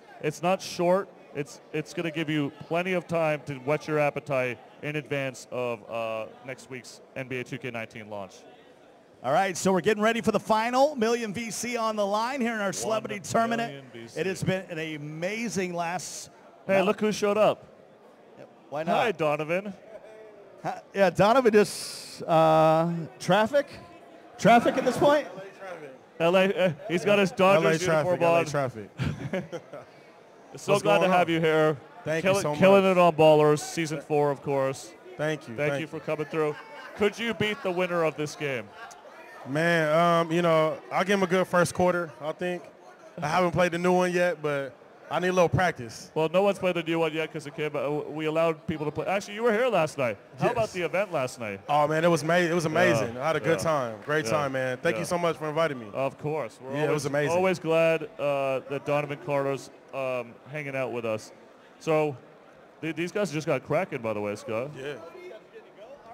not short. It's going to give you plenty of time to whet your appetite in advance of next week's NBA 2K19 launch. All right, so we're getting ready for the final. $1 million VC on the line here in our celebrity tournament. It has been an amazing last. Hey, look who showed up. Why not? Hi, Donovan. Yeah, Donovan just traffic at this point. LA, he's got his Dodgers uniform on. LA traffic. So What's glad to going have on? you here. Thank you so much. Killing it on Ballers, season 4, of course. Thank you. Thank you for coming through. Could you beat the winner of this game? Man, you know, I'll give him a good first quarter, I think. I haven't played the new one yet, but I need a little practice. Well, no one's played the new one yet because we allowed people to play. Actually, you were here last night. How Yes. about the event last night? Oh, man, it was amazing. It was amazing. I had a good Yeah. time. Great Yeah. time, man. Thank Yeah. you so much for inviting me. Of course. We're It was amazing. Always glad that Donovan Carter's hanging out with us. So these guys just got cracking, by the way, Scott. Yeah.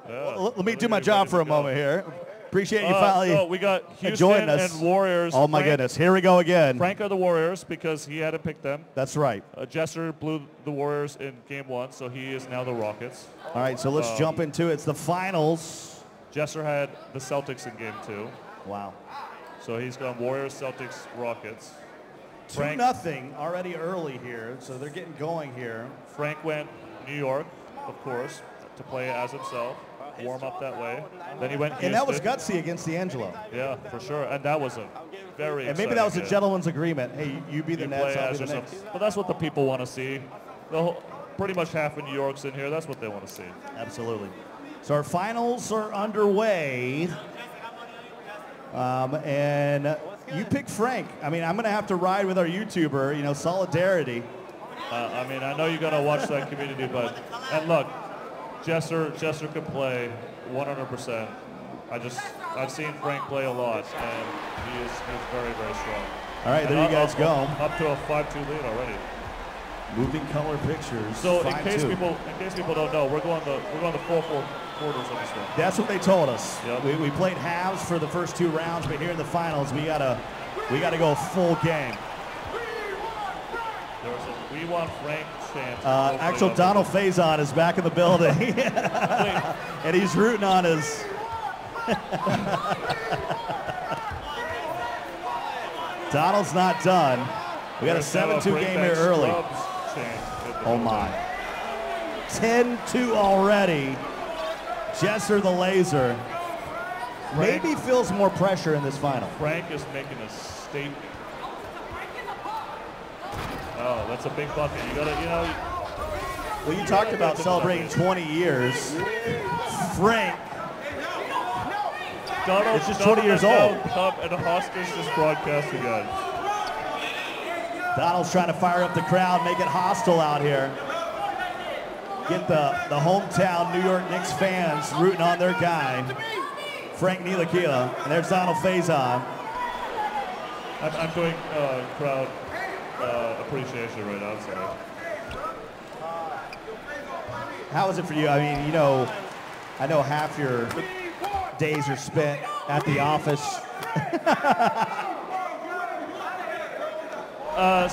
Well, let me do my job for a moment here. Appreciate you finally so we got Houston joining us. and Warriors. Oh, my goodness. Here we go again. Frank are the Warriors because he hadn't picked them. That's right. Jesser blew the Warriors in game 1, so he is now the Rockets. All right, so let's jump into it. It's the finals. Jesser had the Celtics in game 2. Wow. So he's gone Warriors, Celtics, Rockets. 2-0 already early here, so they're getting going here. Frank went New York, of course, to play as himself, warm up that way. Then he went Houston. And that was gutsy against D'Angelo. Yeah, for sure. And that was a very And maybe that was a exciting game. gentleman's agreement. Hey, you be the You Nets, play I'll as be the yourself. Knicks. But that's what the people want to see. Pretty much half of New York's in here. That's what they want to see. Absolutely. So our finals are underway. And you pick Frank. I mean, I'm going to have to ride with our YouTuber, you know, solidarity. I mean, I know you got to watch that community, but, and look, Jesser could play 100%. I've seen Frank play a lot, and he's very, very strong. All right, there And you guys go. Up to a 5-2 lead already. Moving color pictures. So in 5-2. case people don't know, we're going the full 4 quarters of this one. That's what they told us. Yep. We played halves for the first 2 rounds, but here in the finals, we gotta go full game. There's a we want Frank chance. Actual Donald Faison is back in the building, and he's rooting on his. Donald's not done. We got a 7-2 game here early. Oh my. 10-2 already. Jesser the Laser. Maybe feels more pressure in this final. Frank is making a statement. Oh, that's a big bucket. You gotta, you know. Well, you talked about celebrating 20 years. Frank. Donald's just 20 years old. Come and hostage this broadcast again. Donald's trying to fire up the crowd, make it hostile out here. Get the hometown New York Knicks fans rooting on their guy. Frank Ntilikina. And there's Donald Faison. I'm doing crowd appreciation right now. I'm sorry. How is it for you? I mean, you know, I know half your days are spent at the office.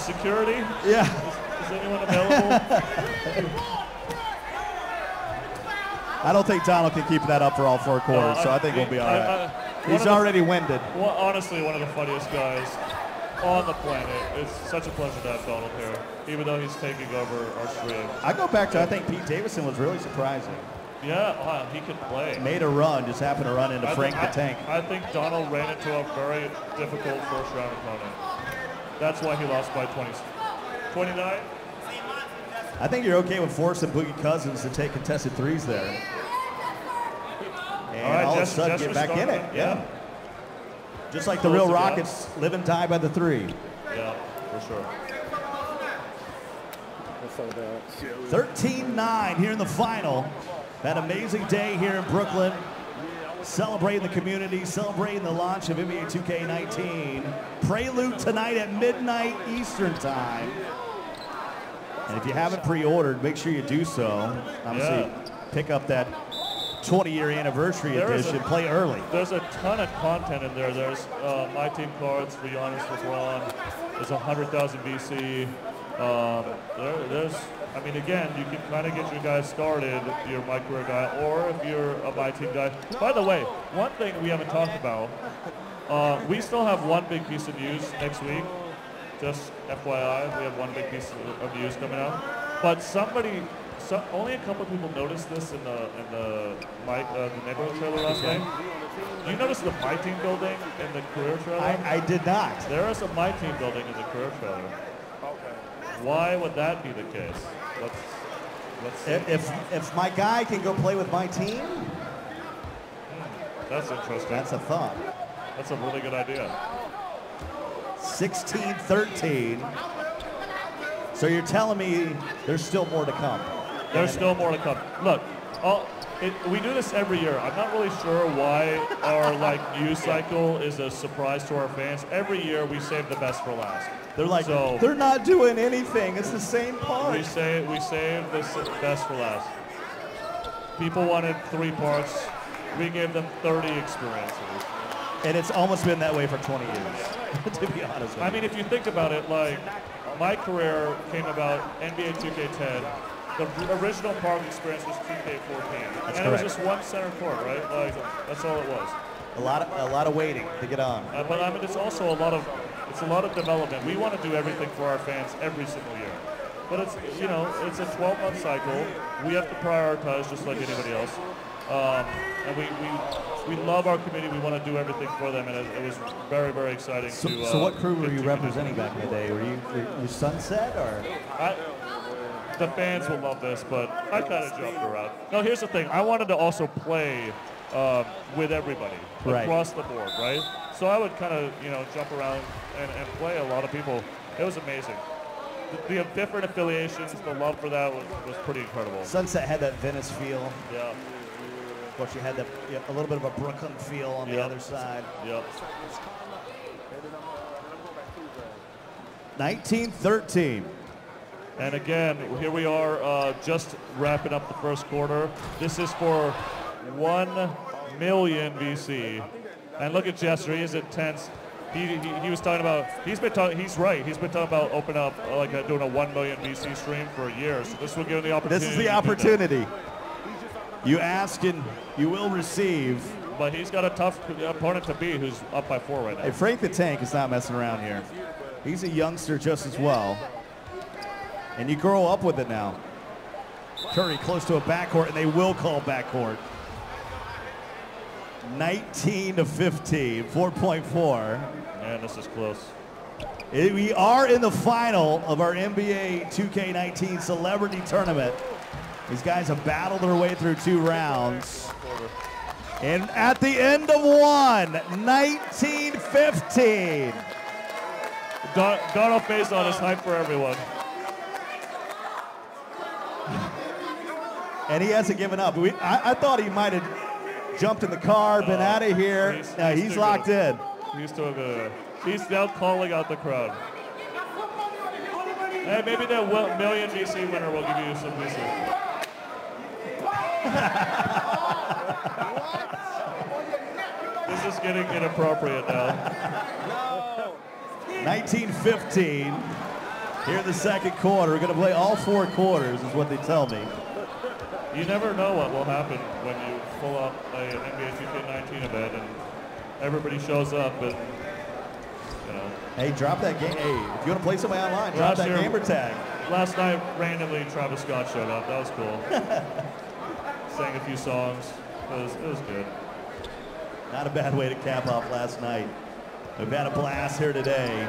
Security? Yeah. Is anyone available? I don't think Donald can keep that up for all 4 quarters, so I think we'll be all right. He's already winded. Well, honestly, one of the funniest guys on the planet. It's such a pleasure to have Donald here, even though he's taking over our stream. I go back to, I think Pete Davidson was really surprising. Yeah, wow, he could play. Made a run, just happened to run into Frank the Tank. I think Donald ran into a very difficult first-round opponent. That's why he lost by 29. I think you're okay with forcing Boogie Cousins to take contested threes there. And all of a sudden get back in it. Yeah. Just like the real Rockets live and die by the 3. Yeah, for sure. 13-9 here in the final. That amazing day here in Brooklyn. Celebrating the community, celebrating the launch of NBA 2K19. Prelude tonight at midnight Eastern time. And if you haven't pre-ordered, make sure you do so. Obviously, pick up that 20-year anniversary edition. Play early. There's a ton of content in there. There's my team cards, to be honest with Ron. There's 100,000 VC. There's, I mean, again, you can kind of get your guys started if you're a My Career guy, or if you're a My Team guy. By the way, one thing we haven't talked about, we still have one big piece of news next week. Just FYI, we have one big piece of news coming out. But only a couple of people noticed this in the neighborhood trailer last night. You noticed the My Team building in the career trailer? I did not. There is a My Team building in the career trailer. Why would that be the case? Let's see. If my guy can go play with my team, that's interesting. That's a thought. That's a really good idea. 16-13. So you're telling me there's still more to come? There's still more to come. Look, we do this every year. I'm not really sure why our news cycle is a surprise to our fans. Every year we save the best for last. They're like, they're not doing anything. It's the same part. We save the best for last. People wanted 3 parts. We gave them 30 experiences. And it's almost been that way for 20 years, to be honest with you. I mean, if you think about it, like, my career came about NBA 2K10. The original park experience was 2K14. And it was just one center court, right? Like, that's all it was. A lot of waiting to get on. But I mean, it's also a lot of development. We want to do everything for our fans every single year. But it's, you know, it's a 12-month cycle. We have to prioritize just like anybody else. And we love our community. We want to do everything for them, and it was very, very exciting. So what crew were you representing back in the day? Were you Sunset or? The fans will love this, but I kind of jumped around. No, here's the thing. I wanted to also play with everybody across the board, right? So I would kind of, jump around and play a lot of people. It was amazing. The different affiliations, the love for that was pretty incredible. Sunset had that Venice feel. Yeah. Of course, you had a little bit of a Brooklyn feel on the other side. Yep. 19-13. And again, here we are just wrapping up the first quarter. This is for 1 million VC. And look at Jester, he is intense. He was talking about, he's right. He's been talking about opening up, doing a 1 million VC stream for years. So this will give him the opportunity. This is the opportunity. You ask and you will receive. But he's got a tough opponent to beat who's up by 4 right now. Hey, Frank the Tank is not messing around here. He's a youngster just as well. And you grow up with it now. Curry close to a backcourt, and they will call backcourt. 19-15, 4.4. Man, this is close. We are in the final of our NBA 2K19 Celebrity Tournament. These guys have battled their way through 2 rounds. And at the end of one, 19-15. Donald Faison is hype for everyone. And he hasn't given up. I thought he might have jumped in the car, been out of here. He's locked in. He's too good. He's now calling out the crowd. Hey, maybe that million VC winner will give you some VC. This is getting inappropriate now. 19-15. Here in the second quarter. We're going to play all 4 quarters is what they tell me. You never know what will happen when you pull up an NBA 2K19 event and everybody shows up and, you know. Hey, drop that game. Hey, if you want to play somebody online, drop that gamer tag. Last night, randomly, Travis Scott showed up. That was cool. Sang a few songs. It was good. Not a bad way to cap off last night. We've had a blast here today.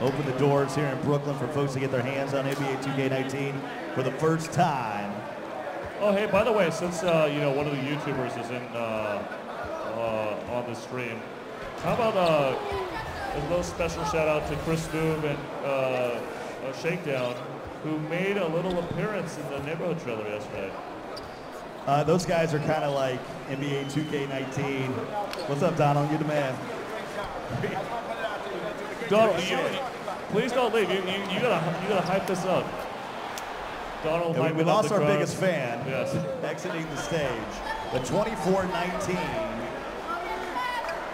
Open the doors here in Brooklyn for folks to get their hands on NBA 2K19 for the first time. Oh, hey, by the way, since you know, one of the YouTubers is in on the stream, how about a little special shout out to Chris Noob and Shakedown, who made a little appearance in the Neighborhood trailer yesterday. Those guys are kind of like NBA 2K19. What's up, Donald? You're the man. Donald, please don't leave. You gotta hype this up. Donald, we lost our biggest fan. Yes. Exiting the stage. But 24-19.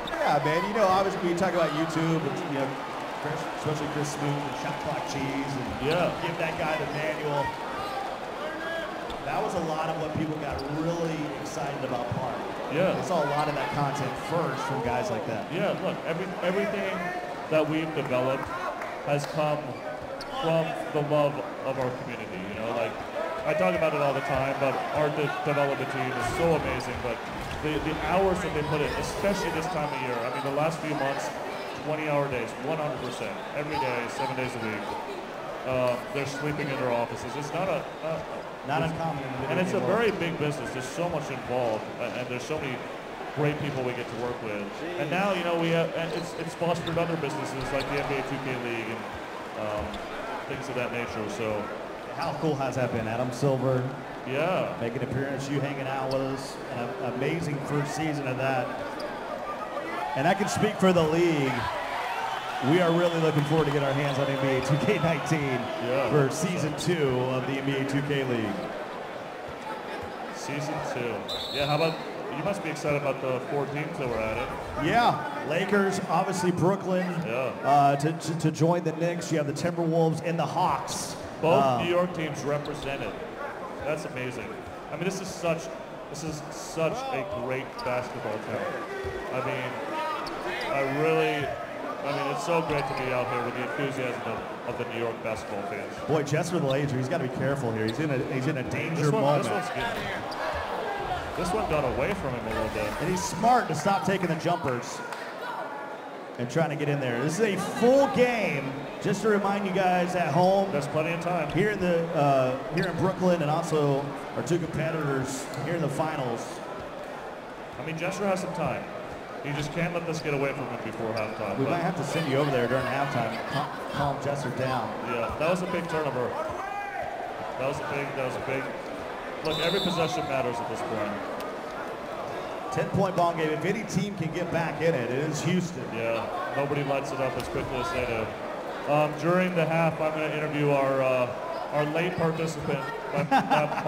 Yeah, man. You know, obviously we talk about YouTube, and, you know, especially Chris Smooth and Shot Clock Cheese, and give that guy the manual. That was a lot of what people got really excited about Park. Yeah. They saw a lot of that content first from guys like that. Yeah, look, everything that we've developed has come from the love of our community, you know, like, I talk about it all the time, but our development team is so amazing, but the hours that they put in, especially this time of year, I mean, the last few months, 20-hour days, 100%, every day, 7 days a week. They're sleeping in their offices. It's not uncommon. And it's a very big business. There's so much involved, and there's so many great people we get to work with. And now, you know, we have, and it's fostered other businesses like the NBA 2K League and things of that nature. So, how cool has that been? Adam Silver, making an appearance, you hanging out with us, an amazing first season of that. And I can speak for the league. We are really looking forward to get our hands on NBA 2K19 for season 2 of the NBA 2K League. Season 2. Yeah, how about, you must be excited about the 4 teams that were at it. Yeah, Lakers, obviously Brooklyn, to join the Knicks. You have the Timberwolves and the Hawks. Both New York teams represented. That's amazing. I mean, this is such a great basketball town. I mean, it's so great to be out here with the enthusiasm of the New York basketball fans. Boy, Jess with the Laser, he's got to be careful here. He's in a danger moment. This one got away from him a little bit. And he's smart to stop taking the jumpers and trying to get in there. This is a full game. Just to remind you guys at home. There's plenty of time. Here in Brooklyn, and also our 2 competitors here in the finals. I mean, Jester has some time. You just can't let this get away from him before halftime. We might have to send you over there during halftime. Calm Jester down. Yeah, that was a big turnover. That was a big. Look, every possession matters at this point. 10-point ball game. If any team can get back in it, it is Houston. Yeah, nobody lights it up as quickly as they do. During the half, I'm going to interview our late participant, my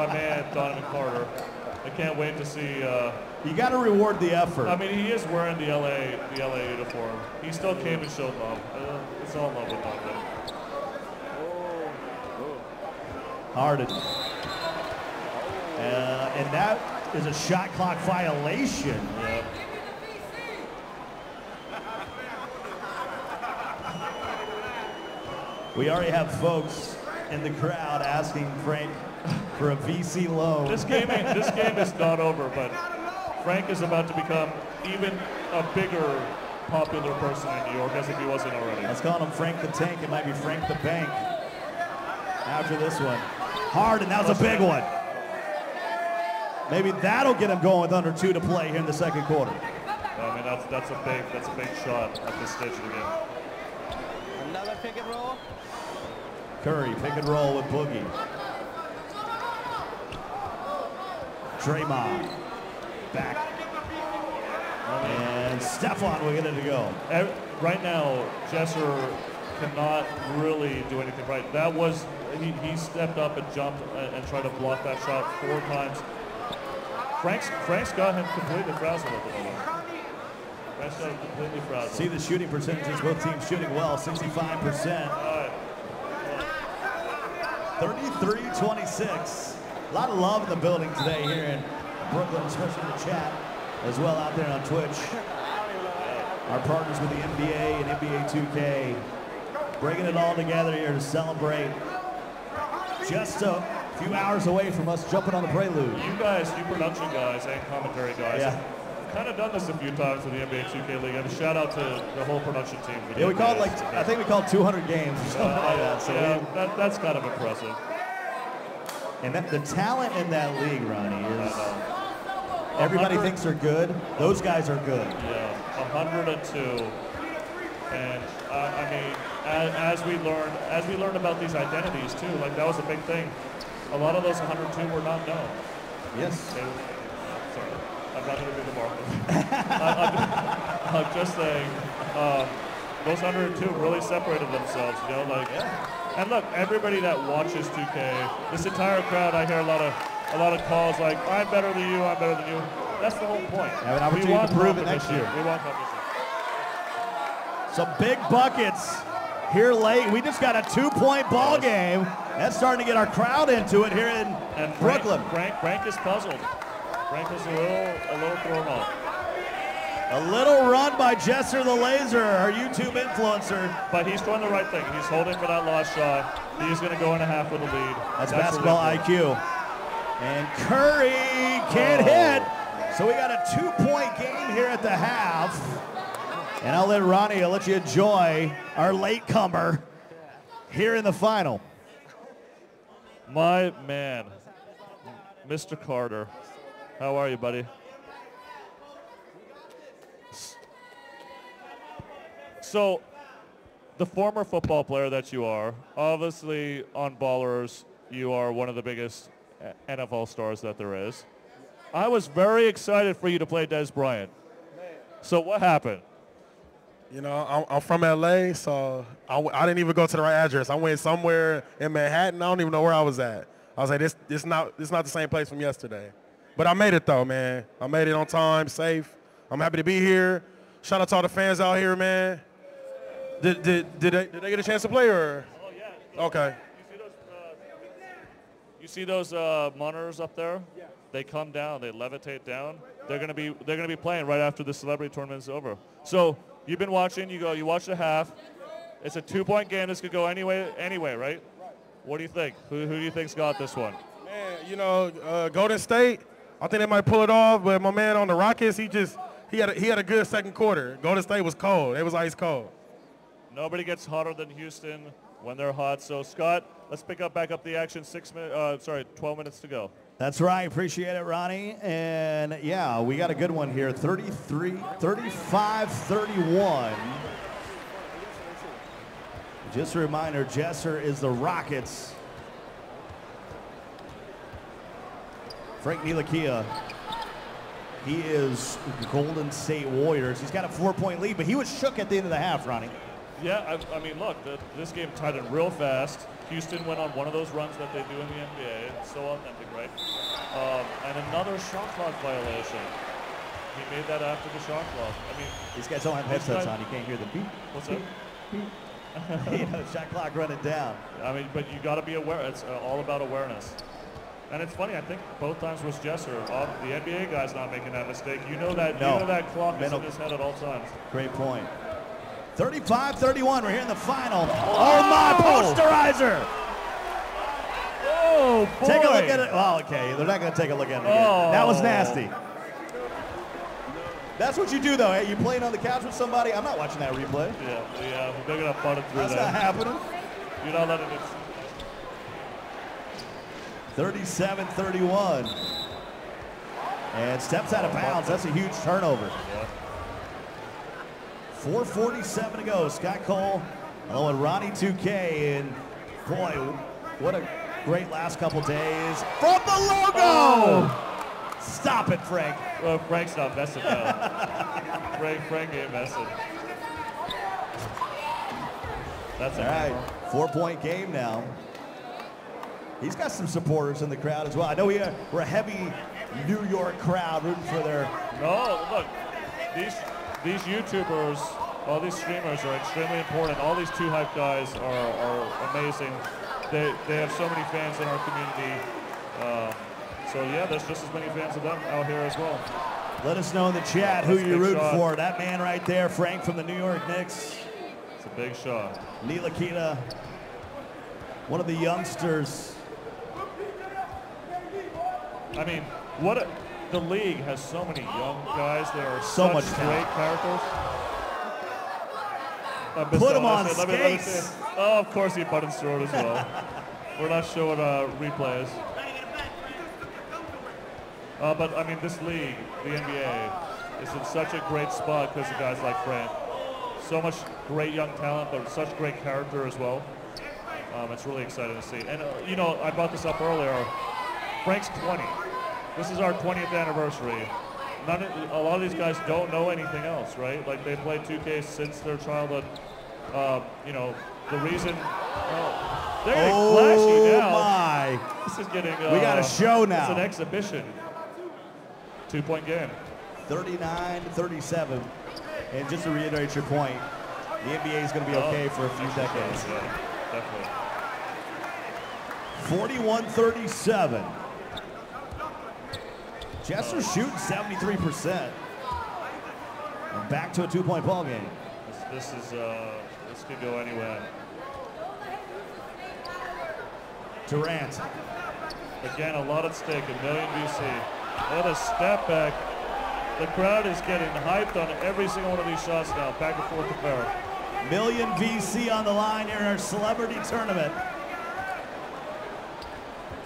man Donovan Carter. I can't wait to see. You got to reward the effort. I mean, he is wearing the LA uniform. He still came and showed love. It's all love with Donovan. Harden. And that is a shot clock violation. Yeah. We already have folks in the crowd asking Frank for a VC loan. This game is not over, but Frank is about to become even a bigger popular person in New York as if he wasn't already. Let's call him Frank the Tank. It might be Frank the Bank after this one. Harden, that was a big one. Maybe that'll get him going with under 2 to play here in the second quarter. I mean, that's a big shot at this stage of the game. Another pick and roll. Curry, pick and roll with Boogie. Draymond. back. And Stefan will get it to go. Right now, Jesser cannot really do anything right. That was, he stepped up and jumped and tried to block that shot 4 times. Frank's got him completely frazzled at the moment. Frank's got him completely frazzled. See the shooting percentages, both teams shooting well, 65%. 33-26. A lot of love in the building today here in Brooklyn, especially in the chat, as well out there on Twitch. Our partners with the NBA and NBA 2K, bringing it all together here to celebrate. Just a few hours away from us jumping on the prelude. You guys, you production guys and commentary guys, yeah, kind of done this a few times with the NBA 2K League. And shout out to the whole production team. Yeah, we called I think we called 200 games or something like that. So yeah, that's kind of impressive. And the talent in that league, Ronnie, is everybody thinks they're good. Those guys are good. Yeah, 102. And I mean, as we learned about these identities too, like that was a big thing. A lot of those 102 were not known. Yes. Sorry, I'm not going to do the marketing. I'm just saying, those 102 really separated themselves, you know, like. Yeah. And look, everybody that watches 2K, this entire crowd, I hear a lot of calls like, "I'm better than you, I'm better than you." That's the whole point. Have an opportunity to prove it next year. We want competition. Some big buckets here late. We just got a 2-point ball game. That's starting to get our crowd into it here in Brooklyn. Frank is puzzled. Frank is a little thrown off. A little run by Jesser the Laser, our YouTube influencer. But he's doing the right thing. He's holding for that last shot. He's going to go in a half with a lead. That's basketball IQ. And Curry can't hit. So we got a 2-point game here at the half. And I'll let you enjoy our latecomer here in the final. My man, Mr. Carter. How are you, buddy? So, the former football player that you are, obviously on Ballers, you are one of the biggest NFL stars that there is. I was very excited for you to play Des Bryant. So what happened? You know, I'm from LA, so I didn't even go to the right address. I went somewhere in Manhattan. I don't even know where I was at. I was like, this not the same place from yesterday. But I made it though, man. I made it on time, safe. I'm happy to be here. Shout out to all the fans out here, man. Did they get a chance to play or? Oh yeah. Okay. You see those monitors up there? Yeah. They come down, they levitate down. They're gonna be playing right after the celebrity tournament is over. So you've been watching. You watch the half. It's a 2-point game. This could go anyway, right? What do you think? Who do you think's got this one? Man, you know, Golden State. I think they might pull it off, but my man on the Rockets, he had a good second quarter. Golden State was cold. It was ice cold. Nobody gets hotter than Houston when they're hot. So Scott, let's back up the action. 12 minutes to go. That's right. Appreciate it, Ronnie. And yeah, we got a good one here. 35-31. Just a reminder, Jesser is the Rockets. Frank Ntilikina, he is Golden State Warriors. He's got a 4-point lead, but he was shook at the end of the half, Ronnie. Yeah, I mean, look, this game tied in real fast. Houston went on one of those runs that they do in the NBA. It's so authentic, right? And another shot clock violation. He made that after the shot clock. I mean, these guys don't have headsets on. You can't hear the beep. What's that? Beep. You know, shot clock running down. I mean, but you got to be aware. It's all about awareness. And it's funny. I think both times was Jesser. The NBA guy's not making that mistake. You know that. No. You know that clock is in his head at all times. Great point. 35-31. We're here in the final. Oh my posterizer! Oh boy! Take a look at it. Oh, okay. They're not going to take a look at it again. Oh. That was nasty. That's what you do, though. Hey, you playing on the couch with somebody? I'm not watching that replay. Yeah. They're going to butt it through That's not happening. You're not letting it. 37-31. And steps out of bounds. That's a huge turnover. Yeah. 4:47 to go. Scott Cole along with Ronnie 2K. And boy, what a great last couple days from the logo. Stop it, Frank. Well, Frank's not messing now. Frank ain't messing. That's all right. 4-point game now. He's got some supporters in the crowd as well. I know we're a heavy New York crowd rooting for their. No, look, these YouTubers, all these streamers are extremely important. All these 2 Hype guys are amazing. They have so many fans in our community. So yeah, there's just as many fans of them out here as well. Let us know in the chat who you're rooting for. That man right there, Frank from the New York Knicks. It's a big shot. Ntilikina, one of the youngsters. I mean, the league has so many young guys. There are so much great characters. Put him on skates. Oh, of course he buttons through it as well. We're not showing replays. But I mean, this league, the NBA, is in such a great spot because of guys like Frank. So much great young talent, but such great character as well. It's really exciting to see. And you know, I brought this up earlier. Frank's 20. This is our 20th anniversary. A lot of these guys don't know anything else, right? Like they played 2K since their childhood. You know, the reason. They're getting flashy now. My! This is getting. We got a show now. It's an exhibition. 2-point game. 39-37. And just to reiterate your point, the NBA is going to be okay for a few decades. Yeah, definitely. 41-37. Jesser's shooting 73%. And back to a 2-point ball game. This could go anywhere. Durant. Again, a lot at stake, $1 million VC. What a step back. The crowd is getting hyped on every single one of these shots now. Back and forth to Barrett. $1 million VC on the line here in our celebrity tournament.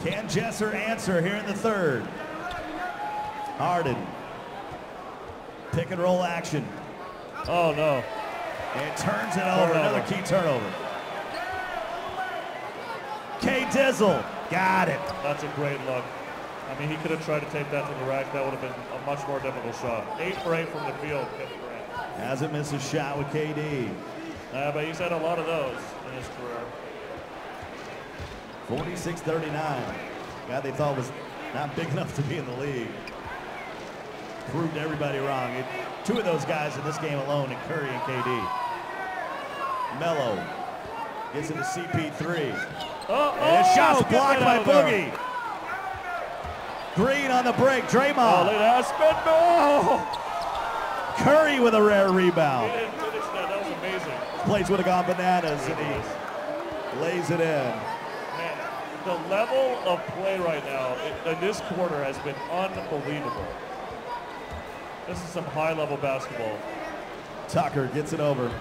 Can Jesser answer here in the third? Harden. Pick and roll action. Oh no. And turns it over. Another key turnover. K Dizzle. Got it. That's a great look. I mean, he could have tried to take that to the rack. That would have been a much more difficult shot. 8 for 8 from the field. Hasn't missed a shot with KD. But he's had a lot of those in his career. 46-39. Guy they thought was not big enough to be in the league. Proved everybody wrong. 2 of those guys in this game alone, and Curry and KD. Melo gets into CP3. And his shot's blocked by Boogie. Green on the break, Draymond. Oh, look at that spin. No! Curry with a rare rebound. He didn't finish that. That was amazing. Place would have gone bananas, and he lays it in. Man, the level of play right now in this quarter has been unbelievable. This is some high-level basketball. Tucker gets it over.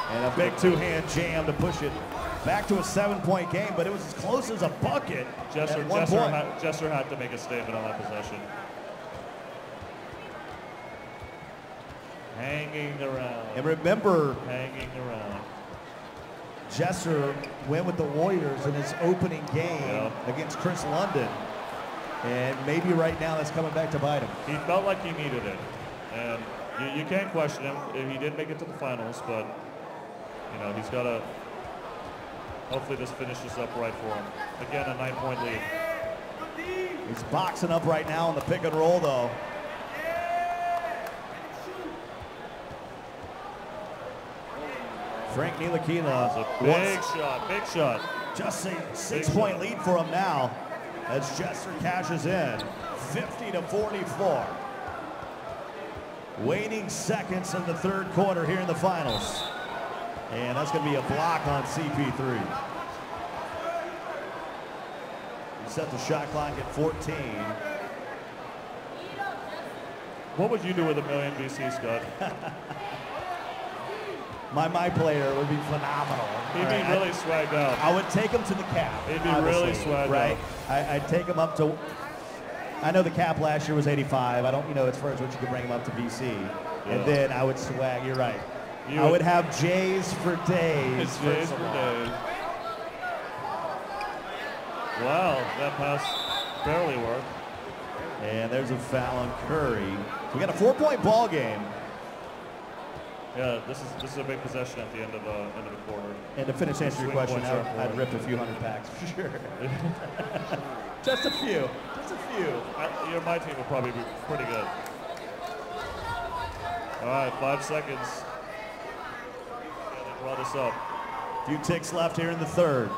And a big 2-hand jam to push it back to a 7-point game, but it was as close as a bucket at one point. Jesser had to make a statement on that possession. Hanging around. And remember, hanging around. Jesser went with the Warriors in his opening game against Chris London. And maybe right now that's coming back to bite him. He felt like he needed it. And you can't question him. He didn't make it to the finals, but you know, he's got to, hopefully this finishes up right for him. Again, a 9-point lead. He's boxing up right now on the pick and roll, though. Frank Ntilikina. Big shot. Just a 6-point lead for him now as Jesser cashes in. 50-44. Waning seconds in the third quarter here in the finals. And that's going to be a block on CP3. He set the shot clock at 14. What would you do with $1 million VC, Scott? My player would be phenomenal. He'd be really swagged out. I would take him to the cap. He'd be really swagged out. I'd take him up to, I know the cap last year was 85. I don't, as far as what you could bring him up to VC. Yeah. And then I would swag, you're right. I would have J's for days. J's for days. Wow, that pass barely worked. And there's a foul on Curry. We got a 4-point ball game. Yeah, this is a big possession at the end of the quarter. And to finish answering your question, I'd ripped a few hundred packs for sure. Just a few. Just a few. My team will probably be pretty good. All right, 5 seconds. Yeah, draw this up. A few ticks left here in the third.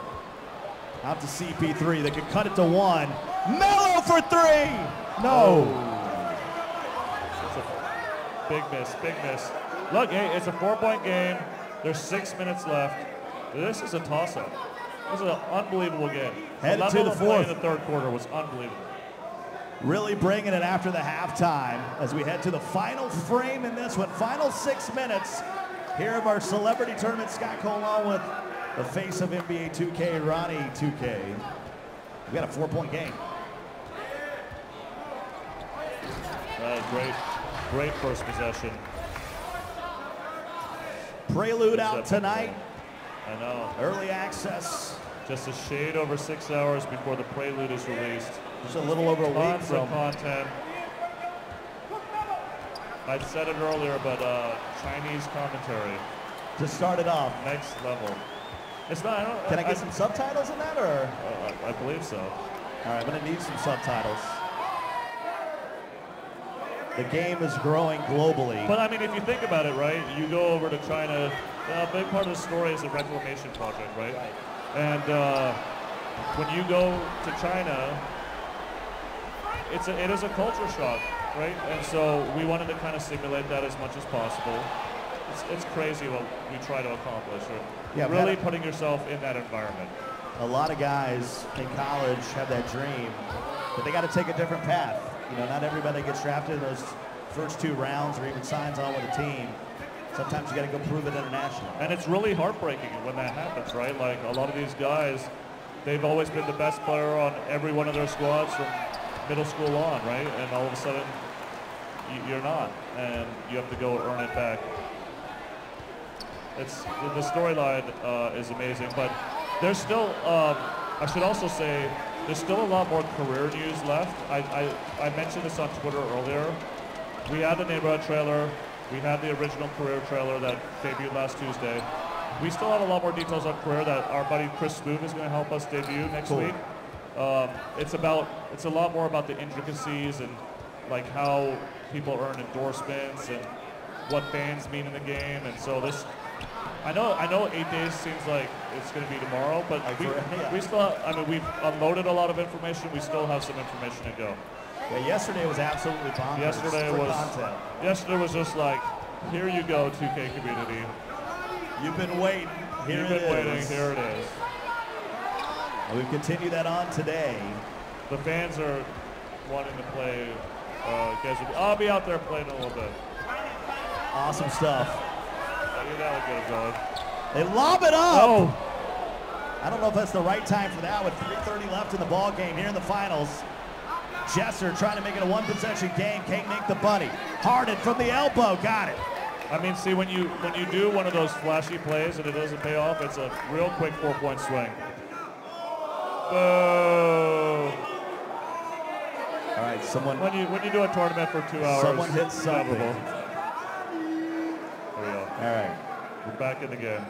Out to CP3. They could cut it to 1. Melo for 3. No. It's a big miss. Big miss. Look, hey, it's a 4-point game. There's 6 minutes left. This is a toss-up. This is an unbelievable game. Headed to the fourth. In the third quarter was unbelievable. Really bringing it after the halftime as we head to the final frame in this one. Final 6 minutes here of our celebrity tournament. Scott Colon with the face of NBA 2K, Ronnie 2K. We got a 4-point game. Great first possession. Prelude out tonight. I know. Early access. Just a shade over 6 hours before the Prelude is released. Just a little over a week from content. I said it earlier, but Chinese commentary. To start it off. Next level. It's not. Can I get some subtitles in that, or? I believe so. All right, I'm gonna need some subtitles. The game is growing globally. But I mean, if you think about it, right? You go over to China. A big part of the story is the reclamation project, right? And when you go to China, it is a culture shock, right? And so we wanted to kind of simulate that as much as possible. It's crazy what we try to accomplish. Right? Yeah, really putting yourself in that environment. A lot of guys in college have that dream, but they got to take a different path. You know, not everybody gets drafted in those first 2 rounds or even signs on with a team. Sometimes you got to go prove it internationally. And it's really heartbreaking when that happens, right? Like a lot of these guys, they've always been the best player on every one of their squads from middle school on, right? And all of a sudden, you're not, and you have to go earn it back. The storyline is amazing, but there's still, I should also say, there's still a lot more career news left. I mentioned this on Twitter earlier. We had the neighborhood trailer. We had the original career trailer that debuted last Tuesday. We still have a lot more details on career that our buddy Chris Spoon is going to help us debut next week. It's a lot more about the intricacies and like how people earn endorsements and what fans mean in the game. And so this, I know 8 days seems like it's going to be tomorrow, but we still, I mean, we've unloaded a lot of information. We still have some information to go. Yeah, yesterday was absolutely bonkers. Yesterday was just like, here you go, 2K community. You've been waiting. Here it is. And we continue that on today. The fans are wanting to play. I'll be out there playing a little bit. Awesome stuff. That'll get it going. They lob it up. Oh. I don't know if that's the right time for that with 3:30 left in the ball game here in the finals. Jesser trying to make it a 1-possession game. Can't make the bunny. Harden from the elbow. Got it. I mean, see, when you do one of those flashy plays and it doesn't pay off, it's a real quick 4-point swing. Boo. All right, someone. When you do a tournament for 2 hours, someone hits something. There we go. All right, we're back in the game.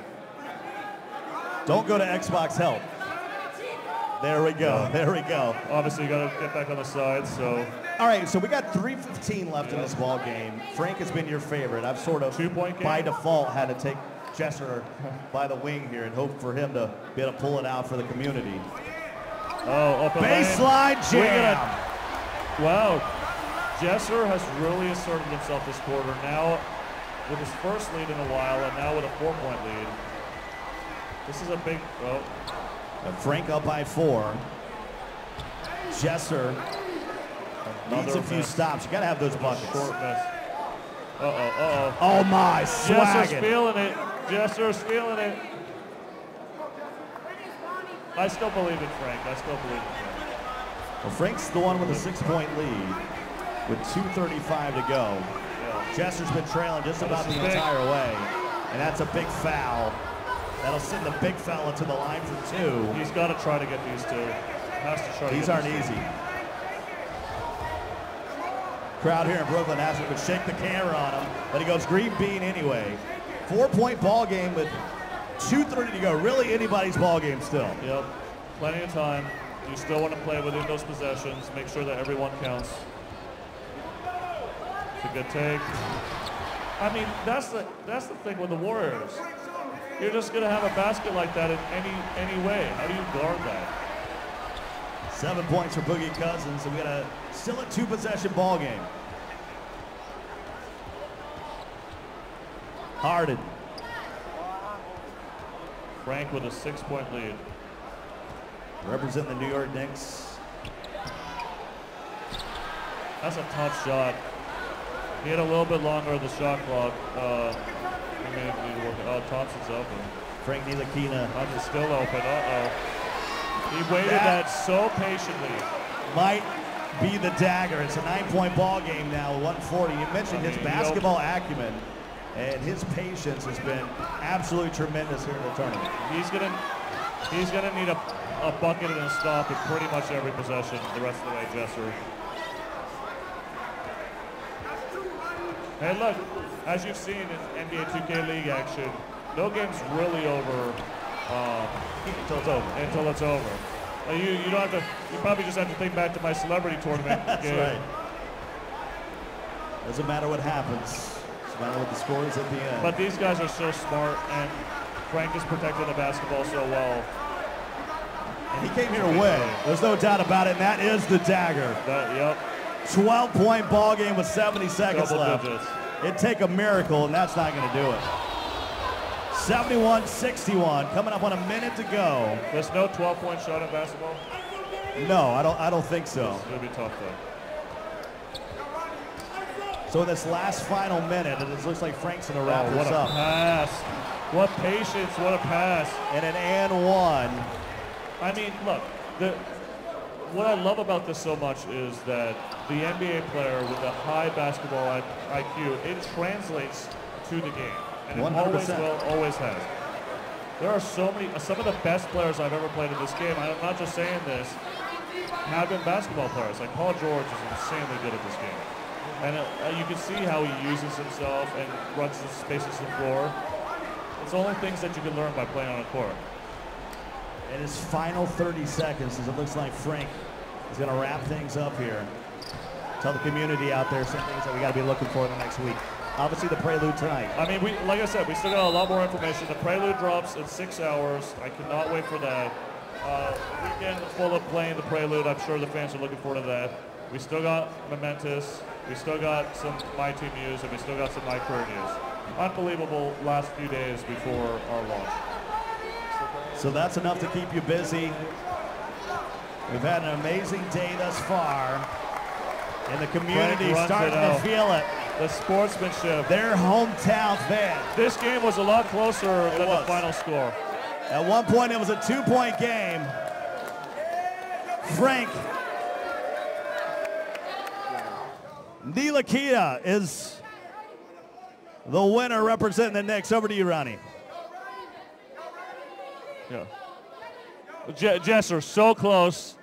Don't go to Xbox Help. There we go. There we go. Obviously, you got to get back on the side. So. All right, so we got 3:15 left in this ball game. Frank has been your favorite. I've sort of, 2-point game? by default, had to take Jesser by the wing here and hope for him to be able to pull it out for the community. Oh, up baseline jam. Wow, Jesser has really asserted himself this quarter. Now, with his first lead in a while, and now with a 4-point lead. This is a big. Oh. Frank up by 4. Jesser needs a few stops. You got to have those buckets. Short miss. Uh-oh. Oh, my. Jesser's feeling it. Jesser's feeling it. I still believe in Frank. Well, Frank's the one with a 6-point lead with 2:35 to go. Yeah. Jesser's been trailing just about the entire way, and that's a big foul. That'll send the big fella to the line for 2. He's got to try to get these 2. Has to try. These aren't easy. Crowd here in Brooklyn asking him to shake the camera on him, but he goes green bean anyway. 4-point ball game with 2:30 to go. Really anybody's ball game still. Yep, plenty of time. You still want to play within those possessions. Make sure that everyone counts. It's a good take. I mean, that's the thing with the Warriors. You're just gonna have a basket like that in any way. How do you guard that? 7 points for Boogie Cousins, and we got a still a 2-possession ball game. Harden. Frank with a 6-point lead. Represent the New York Knicks. That's a tough shot. He had a little bit longer of the shot clock. He may need to work it. Oh, Thompson's open. Frank Ntilikina. Thompson's still open. Uh-oh. He waited that so patiently. Might be the dagger. It's a 9-point ball game now, 140. You mentioned his basketball acumen, and his patience has been absolutely tremendous here in the tournament. He's gonna need a bucket and a stop in pretty much every possession the rest of the way, Jesser. Hey, look, as you've seen in NBA 2K League action, no game's really over until it's over. You don't have to. You probably just have to think back to my celebrity tournament That's game. right. Doesn't matter what happens. Doesn't matter what the score is at the end. But these guys are so smart, and Frank is protecting the basketball so well. And he came here to win. There's no doubt about it, and that is the dagger. Yep. 12-point ball game with 70 seconds Double left. digits. It'd take a miracle, and that's not going to do it. 71-61, coming up on a minute to go. There's no 12-point shot in basketball? No, I don't think so. It's going to be tough, though. So in this last final minute, it looks like Frank's going to wrap this What a up. pass. What patience, what a pass. And an and one. I mean, look, what I love about this so much is that the NBA player with a high basketball IQ, it translates to the game. And it 100%. always will, always has. There are some of the best players I've ever played in this game, I'm not just saying this, have been basketball players. Like Paul George is insanely good at this game. And you can see how he uses himself and runs and spaces the floor. It's only things that you can learn by playing on a court. In his final 30 seconds, as it looks like Frank is going to wrap things up here. Tell the community out there some things that we got to be looking for in the next week. Obviously, the Prelude tonight. I mean, like I said, we still got a lot more information. The Prelude drops in 6 hours. I cannot wait for that. Weekend full of playing the Prelude. I'm sure the fans are looking forward to that. We still got Momentous. We still got some My Team news, and we still got some My Career news. Unbelievable last few days before our launch. So that's enough to keep you busy. We've had an amazing day thus far. And the community starting to feel it. The sportsmanship. Their hometown fans. This game was a lot closer than the final score. At one point, it was a 2-point game. Frank Ntilikina is the winner representing the Knicks. Over to you, Ronnie. Yeah. Jesser, so close.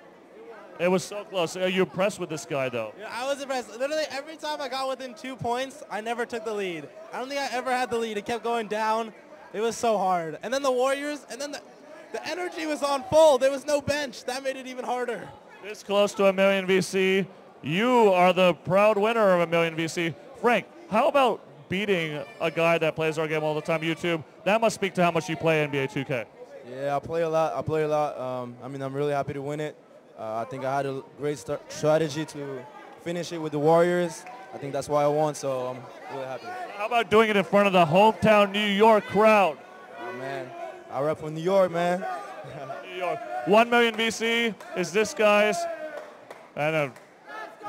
It was so close. Are you impressed with this guy, though? Yeah, I was impressed. Literally, every time I got within 2 points, I never took the lead. I don't think I ever had the lead. It kept going down. It was so hard. And then the Warriors, and then the energy was on full. There was no bench. That made it even harder. This close to $1 million VC. You are the proud winner of $1 million VC. Frank, how about beating a guy that plays our game all the time, YouTube? That must speak to how much you play NBA 2K. Yeah, I play a lot. I mean, I'm really happy to win it. I think I had a great strategy to finish it with the Warriors. I think that's why I won, so I'm really happy. How about doing it in front of the hometown New York crowd? Oh, man. I rep from New York, man. New York. 1 million VC is this guy's. And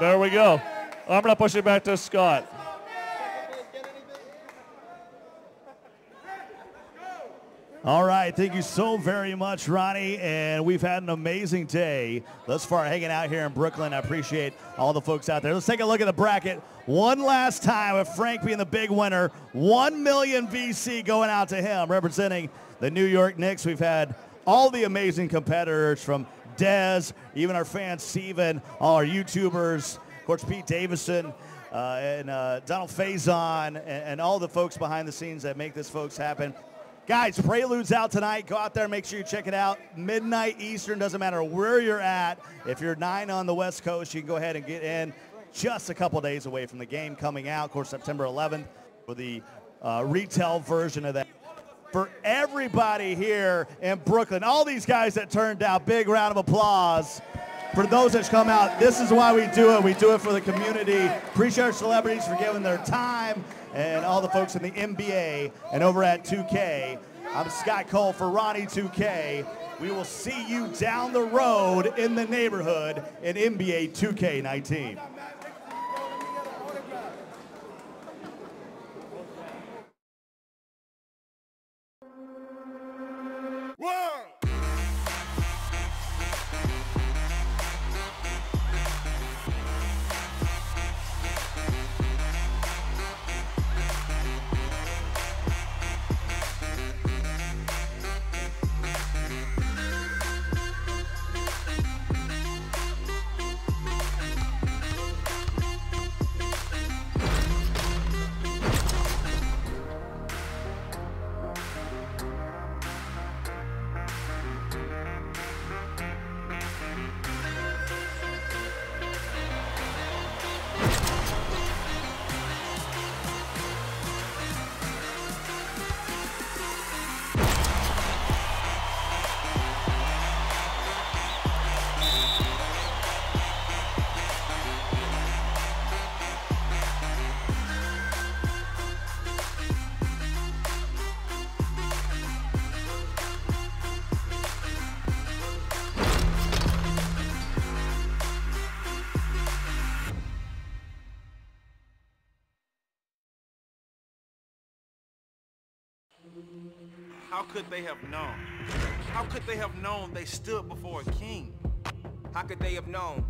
there we go. I'm going to push it back to Scott. All right, thank you so very much, Ronnie, and we've had an amazing day thus far hanging out here in Brooklyn. I appreciate all the folks out there. Let's take a look at the bracket one last time with Frank being the big winner. 1 million VC going out to him, representing the New York Knicks. We've had all the amazing competitors from Dez, even our fan Steven, all our YouTubers, of course, Pete Davison. and Donald Faison and all the folks behind the scenes that make this folks happen. Guys, Prelude's out tonight. Go out there, make sure you check it out. Midnight Eastern, doesn't matter where you're at. If you're 9 on the West Coast, you can go ahead and get in. Just a couple days away from the game coming out, of course, September 11th for the retail version of that. For everybody here in Brooklyn, all these guys that turned out, big round of applause. For those that come out, this is why we do it. We do it for the community. Appreciate our celebrities for giving their time and all the folks in the NBA and over at 2K. I'm Scott Cole for Ronnie 2K. We will see you down the road in the neighborhood in NBA 2K19. How could they have known? How could they have known they stood before a king? How could they have known?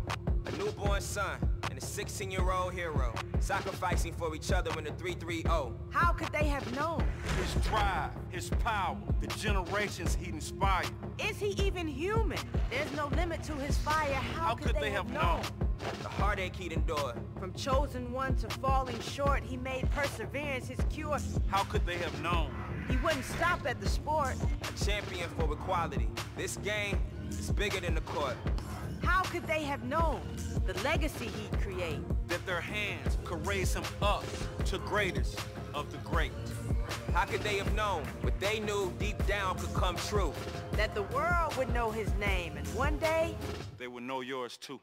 A newborn son and a 16-year-old hero sacrificing for each other in the 3-3-0. How could they have known? His drive, his power, the generations he inspired. Is he even human? There's no limit to his fire. How could they have known? The heartache he'd endured. From chosen one to falling short, he made perseverance his cure. How could they have known? He wouldn't stop at the sport. A champion for equality. This game is bigger than the court. How could they have known the legacy he'd create? That their hands could raise him up to greatest of the great. How could they have known what they knew deep down could come true? That the world would know his name, and one day they would know yours too.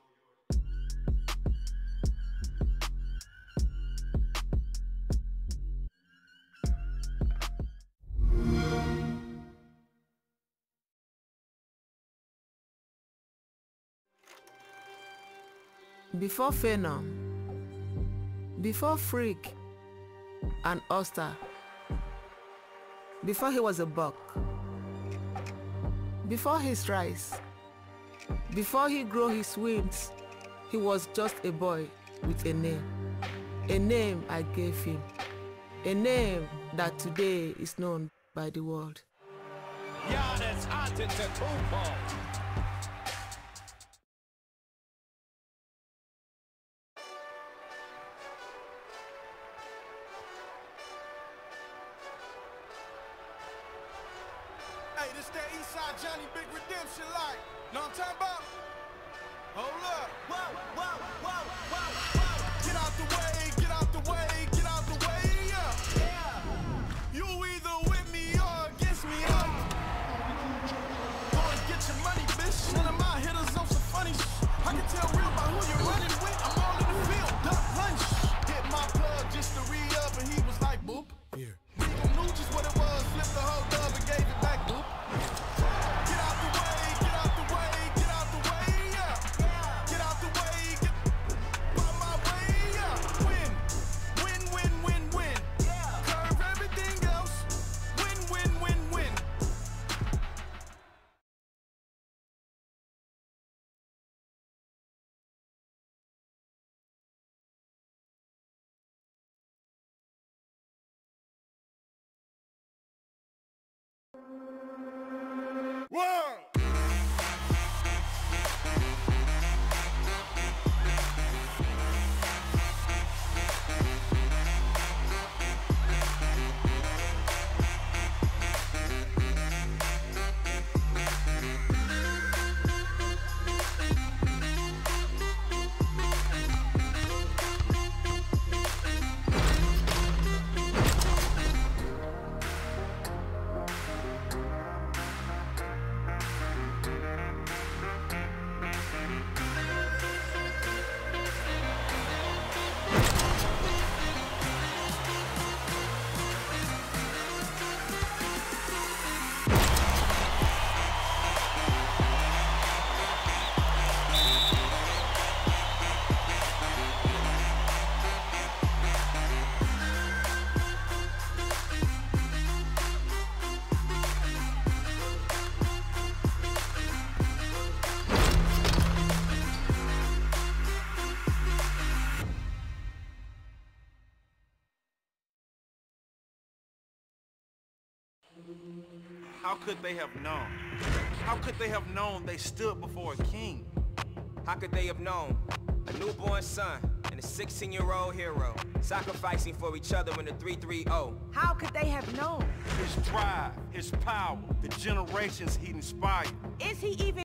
Before Phenom, before Freak and Oster, before he was a buck, before his rise, before he grew his wings, he was just a boy with a name I gave him, a name that today is known by the world. Giannis Antetokounmpo. Hey, this that Eastside Johnny Big Redemption like. Know what I'm talking about? Hold up. Whoa, whoa, whoa, whoa, whoa. Get out the way, get out the way, get out the way, yeah. You either with me or against me, Go and get your money, bitch. None of my hitters on some funny shit. I can tell real by who you're running with. I'm all in the field, duck lunch. Hit my plug just to re-up and he was like, boop. Here. Nigga knew just what it was, flipped the whole dub and gave it back, boop. Get out the way, get out the way, get out the way, yeah. Get out the way, get by my way, yeah. Win, win, win, win, win. Curve everything else. Win, win, win, win. Whoa! How could they have known? How could they have known they stood before a king? How could they have known? A newborn son and a 16-year-old hero, sacrificing for each other in the 3-3-0. How could they have known? His drive, his power, the generations he inspired. Is he even